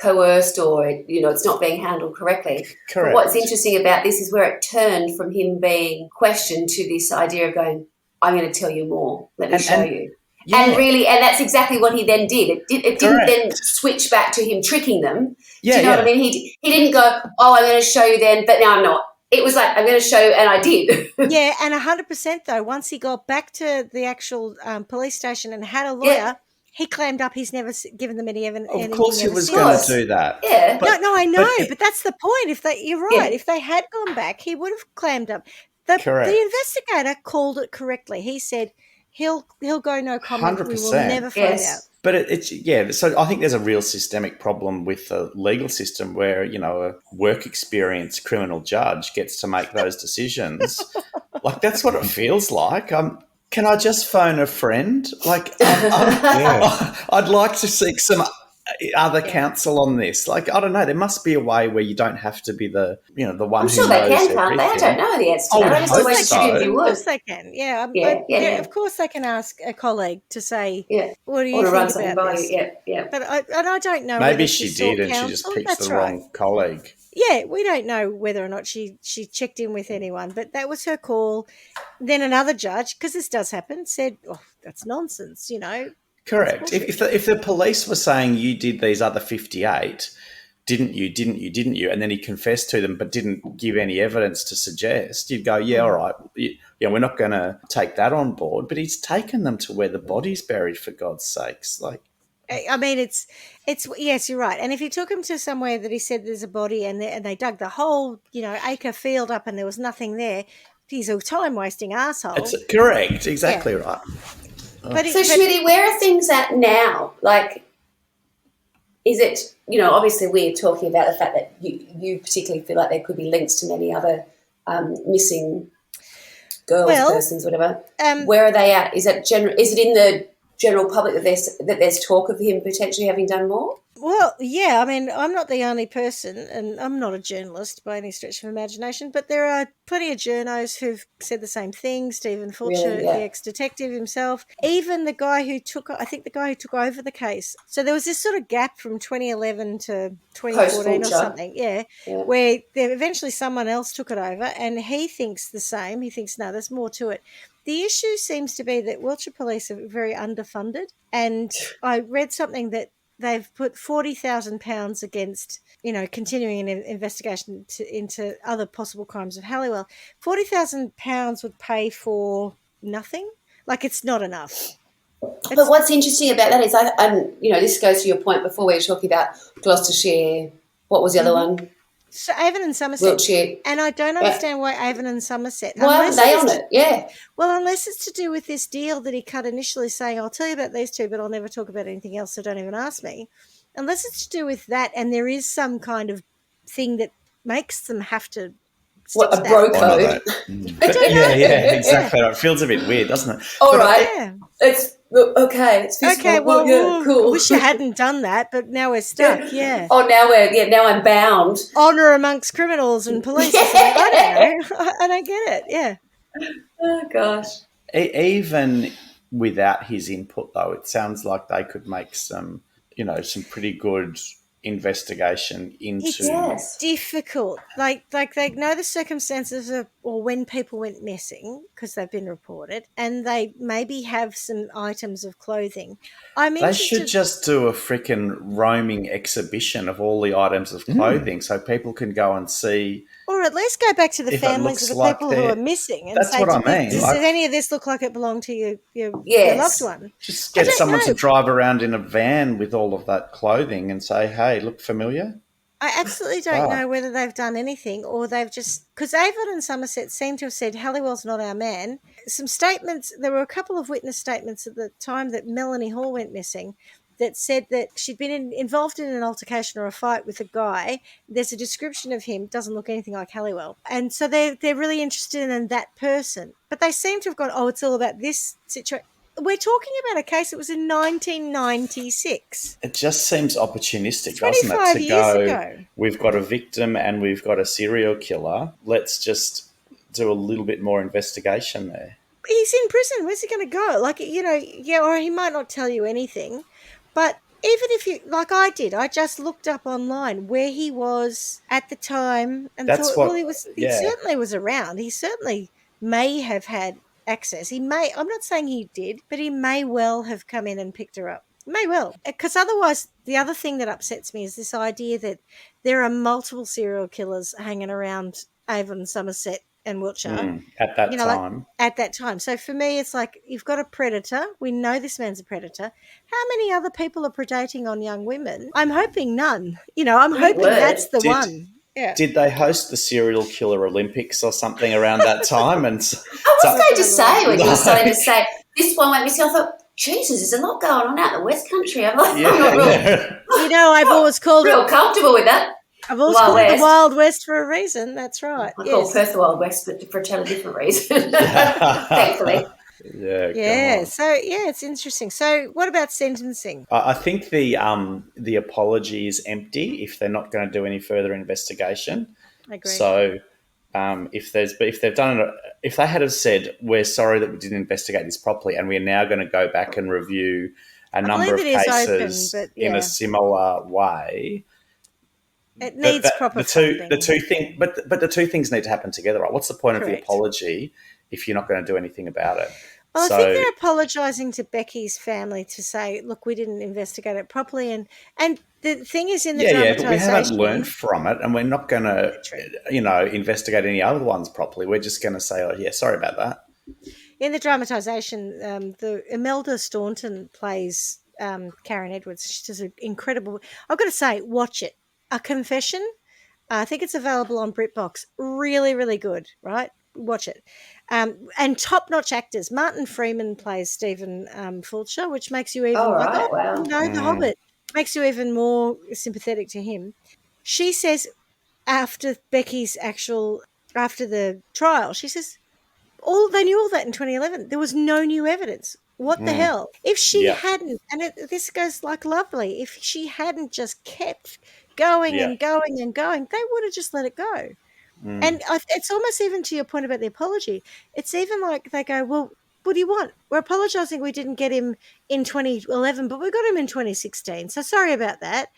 coerced or, it's not being handled correctly. Correct. But what's interesting about this is where it turned from him being questioned to this idea of going, "I'm going to tell you more. Let me show you." Yeah. And that's exactly what he then did. It didn't then switch back to him tricking them. Do you know what I mean? He didn't go, I'm going to show you then, but now I'm not. It was like, I'm going to show you, and I did. Yeah, and 100% though, once he got back to the actual police station and had a lawyer, he claimed up he's never given them any evidence. Of course he was going to do that. Yeah. No, I know, but that's the point. You're right. If they had gone back, he would have clammed up. The investigator called it correctly. He said he'll go no comment. 100%. We will never find out. But so I think there's a real systemic problem with the legal system where, a work experience criminal judge gets to make those decisions. Like, that's what it feels like. Can I just phone a friend? Like, I'd like to seek some other counsel on this. Like, I don't know. There must be a way where you don't have to be the one who knows everything. I'm sure they can, can't they? I don't know the answer to that. I just always assumed you would. Of course they can. Of course they can ask a colleague to say, what do you think about this? But I don't know. Maybe she did and she just picked the wrong colleague. Yeah, we don't know whether or not she checked in with anyone, but that was her call. Then another judge, because this does happen, said, that's nonsense, Correct. If the police were saying you did these other 58, didn't you, and then he confessed to them but didn't give any evidence to suggest, you'd go, all right, we're not going to take that on board. But he's taken them to where the body's buried, for God's sakes. Like, I mean, it's yes, you're right. And if he took him to somewhere that he said there's a body and they dug the whole, acre field up and there was nothing there, he's a time-wasting arsehole. It's correct. Exactly right. So, Schmidy, where are things at now? Like, is it, obviously we're talking about the fact that you particularly feel like there could be links to many other missing girls, persons, whatever. Where are they at? Is it in the general public that there's talk of him potentially having done more? Well, yeah, I mean, I'm not the only person, and I'm not a journalist by any stretch of imagination, but there are plenty of journos who've said the same thing. Stephen Fulcher, the ex-detective himself, even the guy who took over the case. So there was this sort of gap from 2011 to 2014 or something, where eventually someone else took it over, and he thinks the same. He thinks, no, there's more to it. The issue seems to be that Wiltshire Police are very underfunded, and I read something that they've put £40,000 against, continuing an investigation into other possible crimes of Halliwell. £40,000 would pay for nothing. Like, it's not enough. But what's interesting about that is, this goes to your point before we were talking about Gloucestershire. What was the other one? So Avon and Somerset. Wiltshire. And I don't understand why Avon and Somerset. Why are they on it? Yeah. Well, unless it's to do with this deal that he cut initially saying, I'll tell you about these two, but I'll never talk about anything else, so don't even ask me. Unless it's to do with that, and there is some kind of thing that makes them have to... What, a bro code? I don't know. Yeah, exactly. It feels a bit weird, doesn't it? All right. Yeah. It's okay. Well, cool. I wish you hadn't done that, but now we're stuck. Yeah. Oh, now I'm bound. Honour amongst criminals and police. I don't know. I don't get it. Yeah. Oh gosh. Even without his input, though, it sounds like they could make some pretty good investigation into. It's difficult. Like they know the circumstances of, or when people went missing because they've been reported, and they maybe have some items of clothing. They should just do a freaking roaming exhibition of all the items of clothing so people can go and see. Or at least go back to the families of the people who are missing and say, does any of this look like it belonged to your loved one? Just get someone to drive around in a van with all of that clothing and say, hey, look familiar? I absolutely don't know whether they've done anything or they've just... Because Avon and Somerset seem to have said, Halliwell's not our man. Some statements, there were a couple of witness statements at the time that Melanie Hall went missing that said that she'd been involved in an altercation or a fight with a guy. There's a description of him, doesn't look anything like Halliwell. And so they're really interested in that person. But they seem to have gone, it's all about this situation. We're talking about a case that was in 1996. It just seems opportunistic, doesn't it? 25 years ago. We've got a victim and we've got a serial killer. Let's just do a little bit more investigation there. He's in prison. Where's he going to go? Or he might not tell you anything. But even if you, like I did, I just looked up online where he was at the time and he certainly was around. He certainly may have had access. I'm not saying he did, but he may well have come in and picked her up. May well. Because otherwise, the other thing that upsets me is this idea that there are multiple serial killers hanging around Avon, Somerset and Wiltshire. At that time. Like, at that time. So for me, it's like you've got a predator. We know this man's a predator. How many other people are predating on young women? I'm hoping none. I'm hoping that's the one. Yeah. Did they host the Serial Killer Olympics or something around that time? And I was going to say, when you were starting to say, this one went missing, I thought, Jesus, there's a lot going on out in the West Country. I'm like, I've always called real comfortable with that. I've always called it the Wild West for a reason. That's right. I call Perth the Wild West, but for a totally different reason, thankfully. Yeah. So it's interesting. So what about sentencing? I think the apology is empty if they're not going to do any further investigation. I agree. So if they had have said, we're sorry that we didn't investigate this properly, and we're now going to go back and review a number of cases in a similar way. It needs proper funding. But the two things need to happen together, right? What's the point of the apology if you're not going to do anything about it? Well, I think they're apologising to Becky's family to say, look, we didn't investigate it properly. And the thing is in the dramatisation... but we haven't learned from it, and we're not going to, investigate any other ones properly. We're just going to say, sorry about that. In the dramatisation, the Imelda Staunton plays Karen Edwards. She does an incredible... I've got to say, watch it. A Confession. I think it's available on BritBox. Really, really good, right? Watch it. And top-notch actors. Martin Freeman plays Stephen Fulcher, which makes you even The Hobbit. Makes you even more sympathetic to him. She says after the trial, she says, they knew all that in 2011. There was no new evidence. What the hell? If she hadn't, and this goes like lovely, if she hadn't just kept going and going and going, they would have just let it go. And it's almost even to your point about the apology. It's even like they go, well, what do you want? We're apologising we didn't get him in 2011, but we got him in 2016. So sorry about that,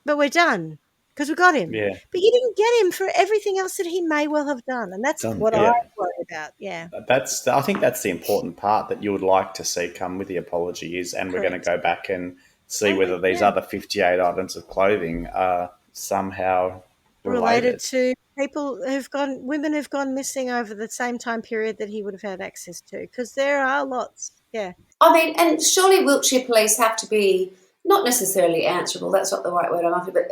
but we're done because we got him. Yeah. But you didn't get him for everything else that he may well have done, and that's what I worry about. Yeah. I think that's the important part that you would like to see come with the apology is, and we're going to go back and see whether these other 58 items of clothing are somehow related to women who've gone missing over the same time period that he would have had access to, because there are lots. Yeah. I mean, and surely Wiltshire police have to be not necessarily answerable, that's not the right word I'm after, but,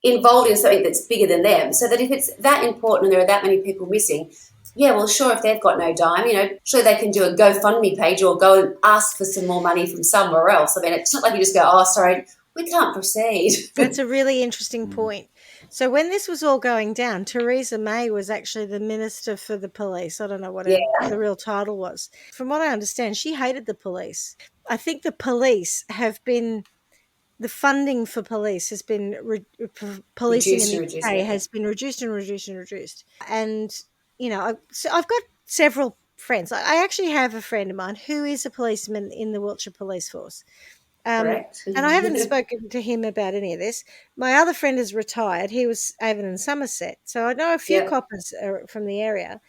involved in something that's bigger than them, so that if it's that important and there are that many people missing, sure, if they've got no dime, sure they can do a GoFundMe page or go and ask for some more money from somewhere else. I mean, it's not like you just go, oh, sorry, we can't proceed. That's a really interesting point. So when this was all going down, Theresa May was actually the Minister for the Police. I don't know what the real title was. From what I understand, she hated the police. I think the police have been... The funding for police has been... policing in the UK has been reduced and reduced and reduced. And, so I've got several friends. I actually have a friend of mine who is a policeman in the Wiltshire Police Force. Correct. And I haven't spoken to him about any of this. My other friend is retired. He was Avon and Somerset. So I know a few coppers from the area.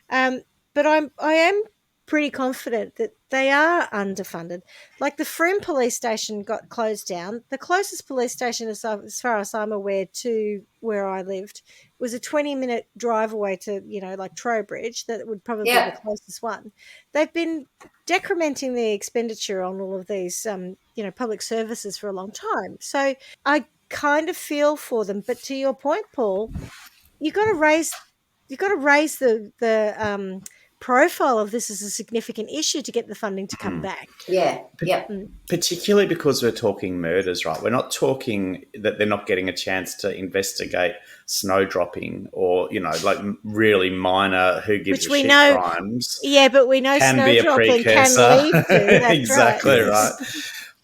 But I am pretty confident that they are underfunded. Like the Frome police station got closed down. The closest police station, as far as I'm aware, to where I lived was a 20-minute drive away to, like Trowbridge. That would probably be the closest one. They've been decrementing the expenditure on all of these, public services for a long time. So I kind of feel for them. But to your point, Paul, you've got to raise the profile of this as a significant issue to get the funding to come back. Yeah, Particularly because we're talking murders, right? We're not talking that they're not getting a chance to investigate snowdropping or, like really minor who gives a shit crimes. Yeah, but we know snowdropping can lead to. That's exactly right.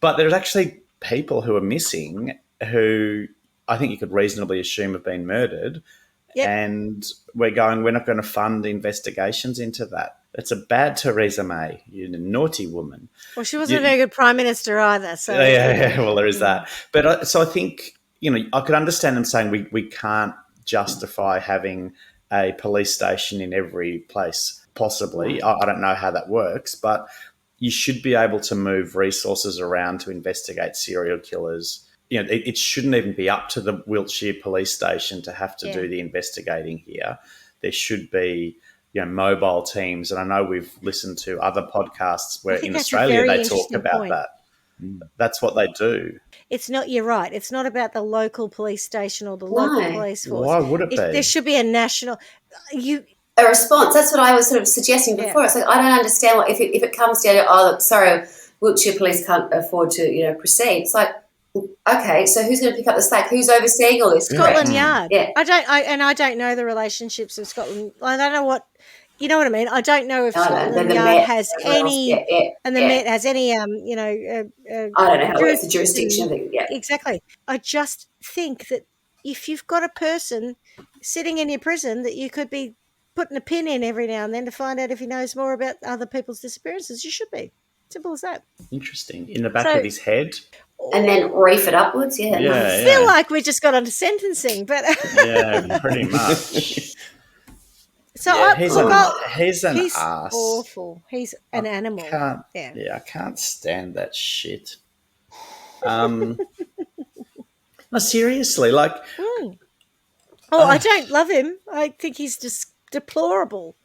But there's actually people who are missing who I think you could reasonably assume have been murdered. Yep. And we're not going to fund investigations into that. It's a bad Theresa May. You're a naughty woman. Well, she wasn't a very good Prime Minister either. So well, there is that. But so I think, I could understand them saying we can't justify having a police station in every place, possibly. I don't know how that works, but you should be able to move resources around to investigate serial killers. You know, it shouldn't even be up to the Wiltshire police station to have to do the investigating here. There should be, mobile teams. And I know we've listened to other podcasts where in Australia they talk about that. That's what they do. It's not, you're right. It's not about the local police station or the local police force. Why would it be? There should be a national... A response. That's what I was sort of suggesting before. It's like, I don't understand if it comes down to, look, sorry, Wiltshire police can't afford to, proceed. It's like, okay, so who's going to pick up the slack? Who's overseeing all this? Scotland Yard. Yeah. I don't know the relationships of Scotland. I don't know what, you know what I mean? I don't know if Scotland Yard has any, and the Met has any, I don't know how it's the jurisdiction. Exactly. I just think that if you've got a person sitting in your prison that you could be putting a pin in every now and then to find out if he knows more about other people's disappearances, you should be. Simple as that. Interesting. In the back of his head. And then reef it upwards, I feel like we just got onto sentencing, but yeah, pretty much. So he's an ass. Awful. He's an animal. I can't stand that shit. No, seriously, like. I don't love him. I think he's just deplorable.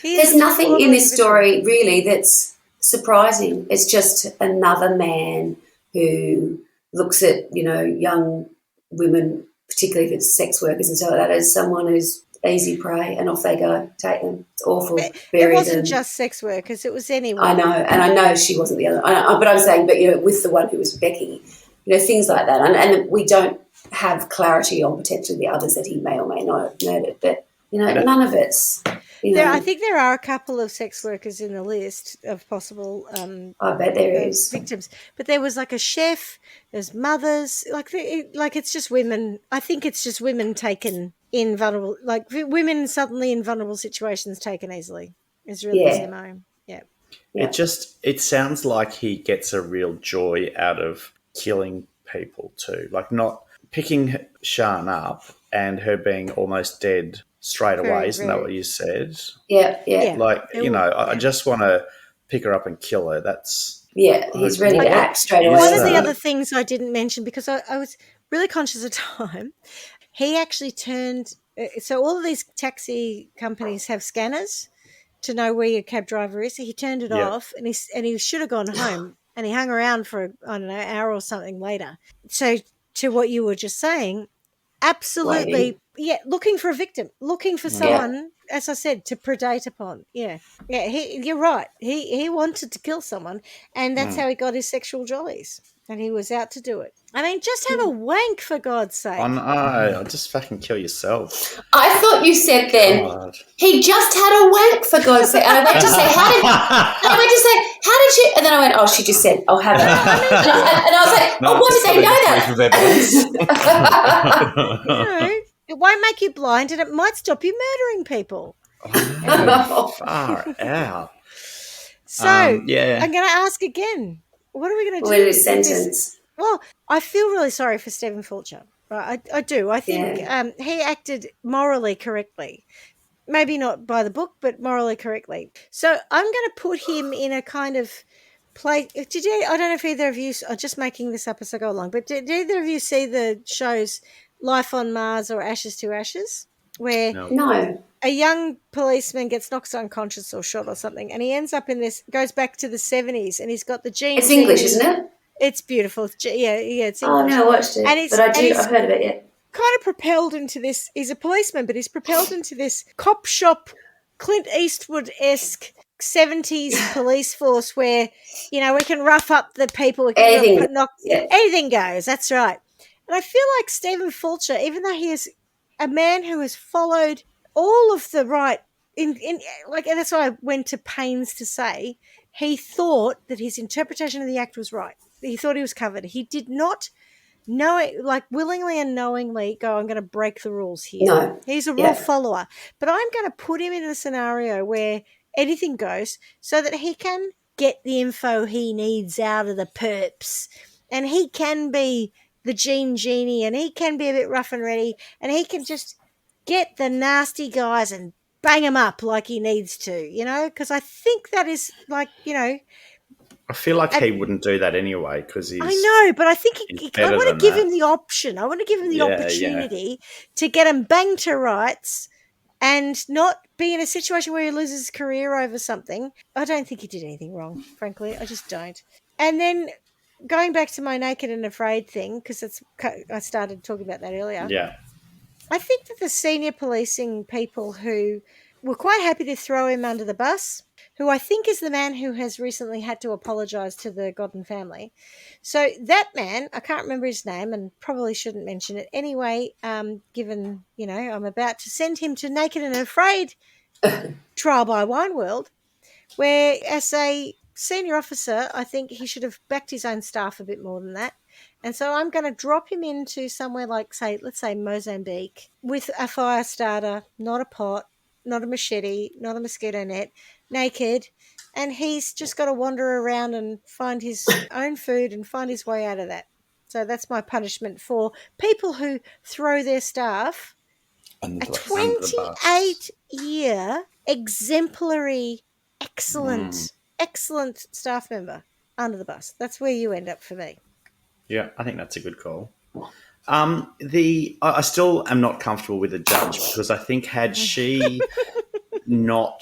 There's nothing in this story really that's surprising. It's just another man who looks at, young women, particularly if it's sex workers and so like that, as someone who's easy prey, and off they go, take them. It's awful. It wasn't just sex workers, it was anyone. I know, and I know she wasn't the other. But I'm saying, with the one who was Becky, things like that. And we don't have clarity on potentially the others that he may or may not have murdered, but, none of it's... I think there are a couple of sex workers in the list of possible I bet there is victims. But there was like a chef, there's mothers, like it's just women. I think it's just women taken in vulnerable, like women suddenly in vulnerable situations taken easily. It's really his MO. Yeah. It sounds like he gets a real joy out of killing people too. Like not picking Sian up and her being almost dead straight away, isn't that what you said? Yeah. Like, I just want to pick her up and kill her. That's... Yeah, he's ready to act straight away. One of the other things I didn't mention, because I was really conscious of time, he actually turned... So all of these taxi companies have scanners to know where your cab driver is. So he turned it off and he should have gone home and he hung around for, an hour or something later. So to what you were just saying... Absolutely. Looking for a victim, looking for someone, as I said, to predate upon. You're right. He wanted to kill someone, and that's how he got his sexual jollies, and he was out to do it. I mean, just have a wank, for God's sake. I know. Just fucking kill yourself. I thought you said then, he just had a wank, for God's sake. And I went to say, how did you? And then I went, oh, she just said, I'll have it. And I was like, what did they know that? It won't make you blind, and it might stop you murdering people. Far out. So, I'm going to ask again. What are we going to do? With his sentence? Well, I feel really sorry for Stephen Fulcher. Right? I do. I think he acted morally correctly. Maybe not by the book, but morally correctly. So I'm going to put him in a kind of place. I don't know if either of you, I'm just making this up as I go along, but did either of you see the shows Life on Mars or Ashes to Ashes? Where a young policeman gets knocked unconscious or shot or something, and he ends up in this, goes back to the 70s, and he's got the genes. It's English, isn't it? It's beautiful. It's English. Oh, no, I watched it. I've heard of it, yeah. Kind of propelled into this, he's a policeman, but he's propelled into this cop shop, Clint Eastwood-esque 70s police force where, we can rough up the people. We can anything goes, that's right. And I feel like Stephen Fulcher, even though he is a man who has followed all of the right, and that's why I went to pains to say, he thought that his interpretation of the act was right. He thought he was covered. He did not know it, willingly and knowingly go, I'm going to break the rules here. No. He's a rule follower. But I'm going to put him in a scenario where anything goes so that he can get the info he needs out of the perps. And he can be the genie, and he can be a bit rough and ready, and he can just get the nasty guys and bang them up like he needs to, because I think that is like, I feel like he wouldn't do that anyway because he's. I know, but I think I want to give him the option. I want to give him the opportunity to get him banged to rights and not be in a situation where he loses his career over something. I don't think he did anything wrong, frankly. I just don't. And then going back to my naked and afraid thing, because I started talking about that earlier. Yeah. I think that the senior policing people who were quite happy to throw him under the bus, who I think is the man who has recently had to apologise to the Godwin family. So that man, I can't remember his name and probably shouldn't mention it anyway, given, I'm about to send him to Naked and Afraid trial by Wine World, where as a senior officer, I think he should have backed his own staff a bit more than that. And so I'm going to drop him into somewhere like, let's say Mozambique with a fire starter, not a pot, not a machete, not a mosquito net, naked. And he's just got to wander around and find his own food and find his way out of that. So that's my punishment for people who throw their staff. A 28-year exemplary, excellent staff member under the bus. That's where you end up for me. Yeah, I think that's a good call. I still am not comfortable with the judge because I think had she allowed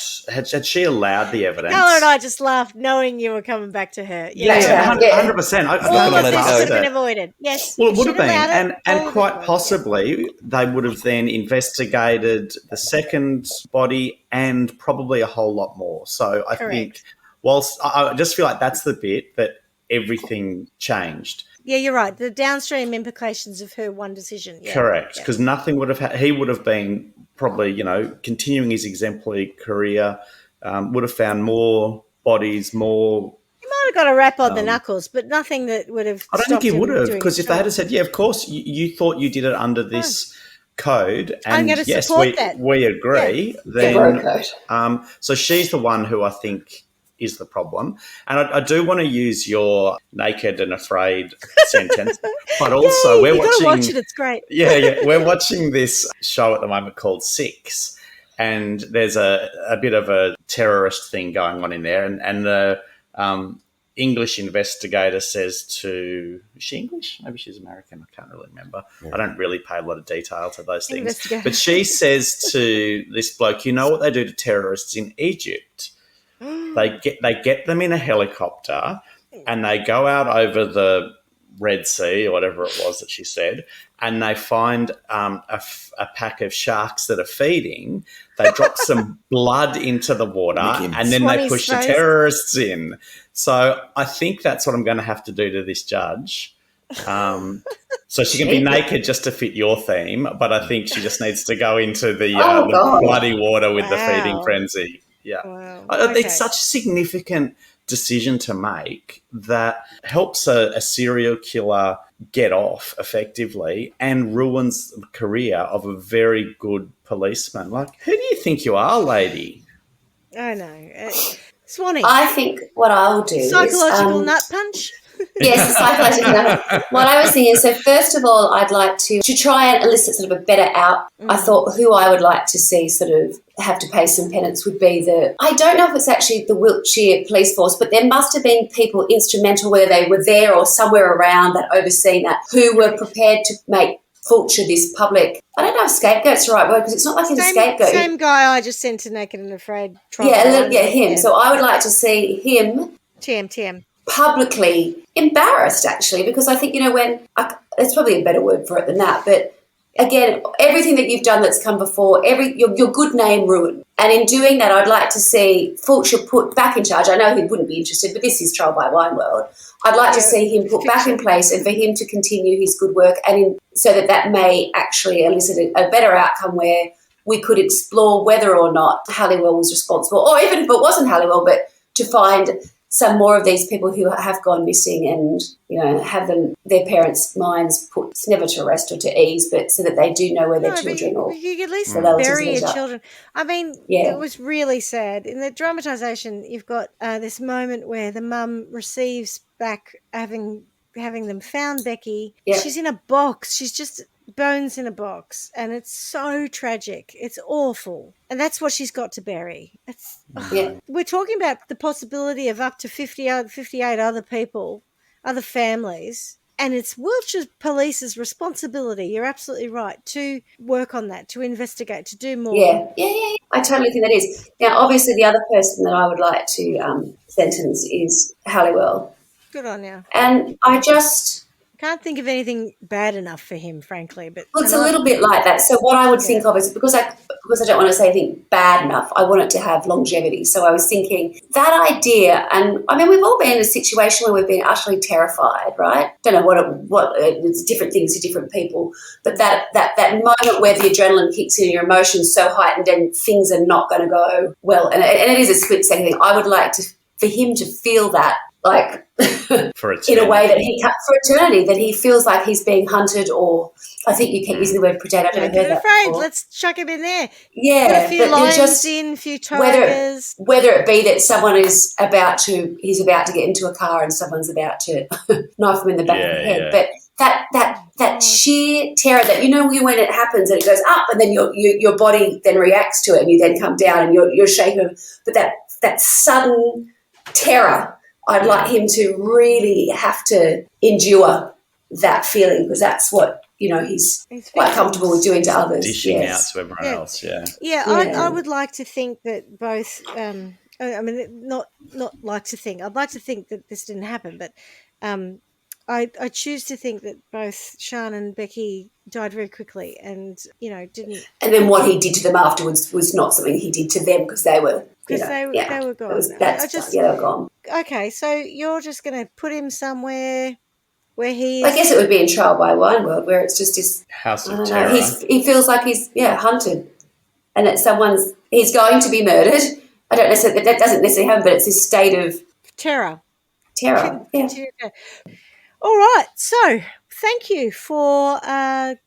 the evidence. Helen and I just laughed knowing you were coming back to her. 100%. All of this has been avoided. Yes. Well, it would have been. And quite possibly they would have then investigated the second body and probably a whole lot more. So I think whilst I just feel like that's the bit that everything changed. Yeah, you're right. The downstream implications of her one decision. Yeah, correct, because nothing would have he would have been probably, continuing his exemplary career, would have found more bodies, more... He might have got a rap on the knuckles, but nothing that would have I don't think he would have, because if they had said, yeah, of course, you thought you did it under this code, and yes, we agree, then... so she's the one who I think is the problem. And I do want to use your naked and afraid sentence, but also we're watching... watch it, it's great. Yeah, we're watching this show at the moment called Six, and there's a bit of a terrorist thing going on in there, and the English investigator says to... Is she English? Maybe she's American. I can't really remember. Yeah. I don't really pay a lot of detail to those things. But she says to this bloke, you know what they do to terrorists in Egypt? They get them in a helicopter and they go out over the Red Sea or whatever it was that she said, and they find a pack of sharks that are feeding. They drop some blood into the water and then they push the terrorists in. So I think that's what I'm going to have to do to this judge. So she can be naked just to fit your theme, but I think she just needs to go into the bloody water with the feeding frenzy. Yeah. Wow. Okay. It's such a significant decision to make that helps a serial killer get off effectively and ruins the career of a very good policeman. Like, who do you think you are, lady? I know. Swanee. I think what I'll do psychological nut punch? Yes, psychological nut. What I was thinking, so first of all, I'd like to try and elicit sort of a better out. I thought who I would like to see sort of have to pay some penance would be I don't know if it's actually the Wiltshire Police Force, but there must have been people instrumental, whether they were there or somewhere around that overseen that, who were prepared to make Fulcher this public, I don't know if scapegoat's the right word, because it's not like he's a scapegoat. Same guy I just sent to Naked and Afraid. Him. Yeah. So I would like to see him TM publicly embarrassed, actually, because I think, there's probably a better word for it than that, but again, everything that you've done that's come before, your good name ruined. And in doing that, I'd like to see Fulcher put back in charge. I know he wouldn't be interested, but this is Trial by Wine World. I'd like to see him put back in place and for him to continue his good work, and so that may actually elicit a better outcome where we could explore whether or not Halliwell was responsible, or even if it wasn't Halliwell, but to find some more of these people who have gone missing and, have their parents' minds put never to rest or to ease, but so that they do know where their children or you can at least bury your children. I mean, it was really sad. In the dramatisation, you've got this moment where the mum receives back having them found Becky. Yeah. She's in a box. She's just bones in a box, and it's so tragic. It's awful. And that's what she's got to bury. We're talking about the possibility of up to 58 other people, other families, and it's Wiltshire Police's responsibility, you're absolutely right, to work on that, to investigate, to do more. Yeah. I totally think that is. Now, obviously, the other person that I would like to sentence is Halliwell. Good on you. And I just can't think of anything bad enough for him, frankly. But it's a little bit like that. So what I would think of is, because I don't want to say anything bad enough, I want it to have longevity. So I was thinking that idea, and I mean, we've all been in a situation where we've been utterly terrified, right? Don't know it's different things to different people, but that moment where the adrenaline kicks in and your emotions so heightened and things are not going to go well, and it is a split second thing. I would like for him to feel that, like, in a way that for eternity, that he feels like he's being hunted, or I think you keep using the word predator. Don't be afraid. Let's chuck him in there. Yeah, put a few lions in, a few tigers. Whether it be that someone is about to get into a car and someone's about to knife him in the back of the head, but that sheer terror that, you know, when it happens and it goes up and then your body then reacts to it and you then come down and you're shaking, but that sudden terror. I'd like him to really have to endure that feeling, because that's what, you know, he's quite comfortable with doing to others. Dishing out to everyone else, I would like to think that both, I mean, not like to think, I'd like to think that this didn't happen, but I choose to think that both Sian and Becky died very quickly and, you know, didn't. And then what he did to them afterwards was not something he did to them, because they were, they were gone. They were gone. Okay, so you're just going to put him somewhere where he. I guess it would be in Trial by Wine World, where it's just his house of terror. He feels like he's hunted, and it's he's going to be murdered. I don't necessarily, that doesn't necessarily happen, but it's this state of terror. Yeah. All right, so thank you for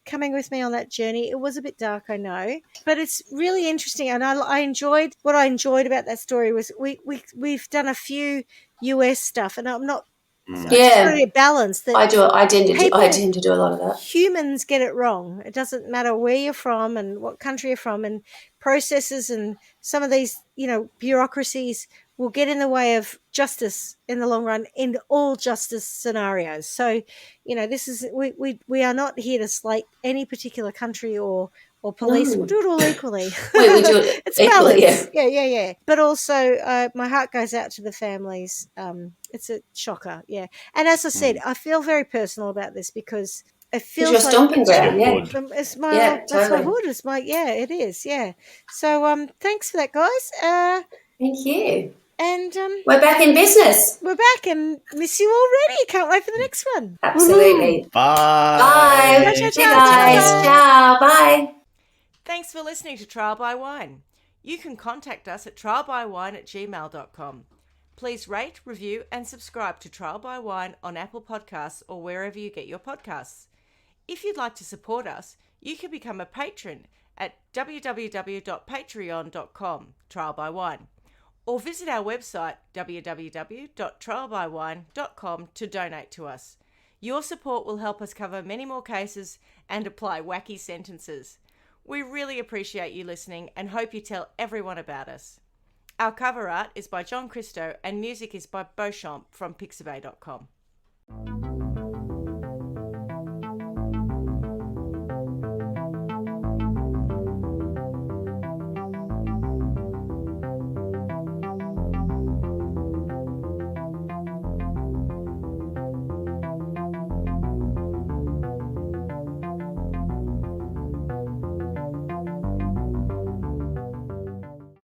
coming with me on that journey. It was a bit dark, I know, but it's really interesting, and I enjoyed what I enjoyed about that story was we've done a few US stuff, and I'm not. It's really a balance. That I tend to do a lot of that. Humans get it wrong. It doesn't matter where you're from and what country you're from, and processes and some of these, you know, bureaucracies will get in the way of justice in the long run in all justice scenarios. So, you know, this is we are not here to slate any particular country or police. We'll do it all equally. We do it it's equally, balanced. Yeah. But also, my heart goes out to the families. It's a shocker, yeah. And as I said, I feel very personal about this because it feels like stomping ground. It's my that's my hood. It's my it is. Yeah. So thanks for that, guys. Thank you. And we're back in business. We're back and miss you already. Can't wait for the next one. Absolutely. Bye. Bye. See you guys. Ciao. Bye. Thanks for listening to Trial by Wine. You can contact us at trialbywine@gmail.com. Please rate, review and subscribe to Trial by Wine on Apple Podcasts or wherever you get your podcasts. If you'd like to support us, you can become a patron at www.patreon.com/trialbywine or visit our website www.trialbywine.com to donate to us. Your support will help us cover many more cases and apply wacky sentences. We really appreciate you listening and hope you tell everyone about us. Our cover art is by John Christo and music is by Beauchamp from pixabay.com.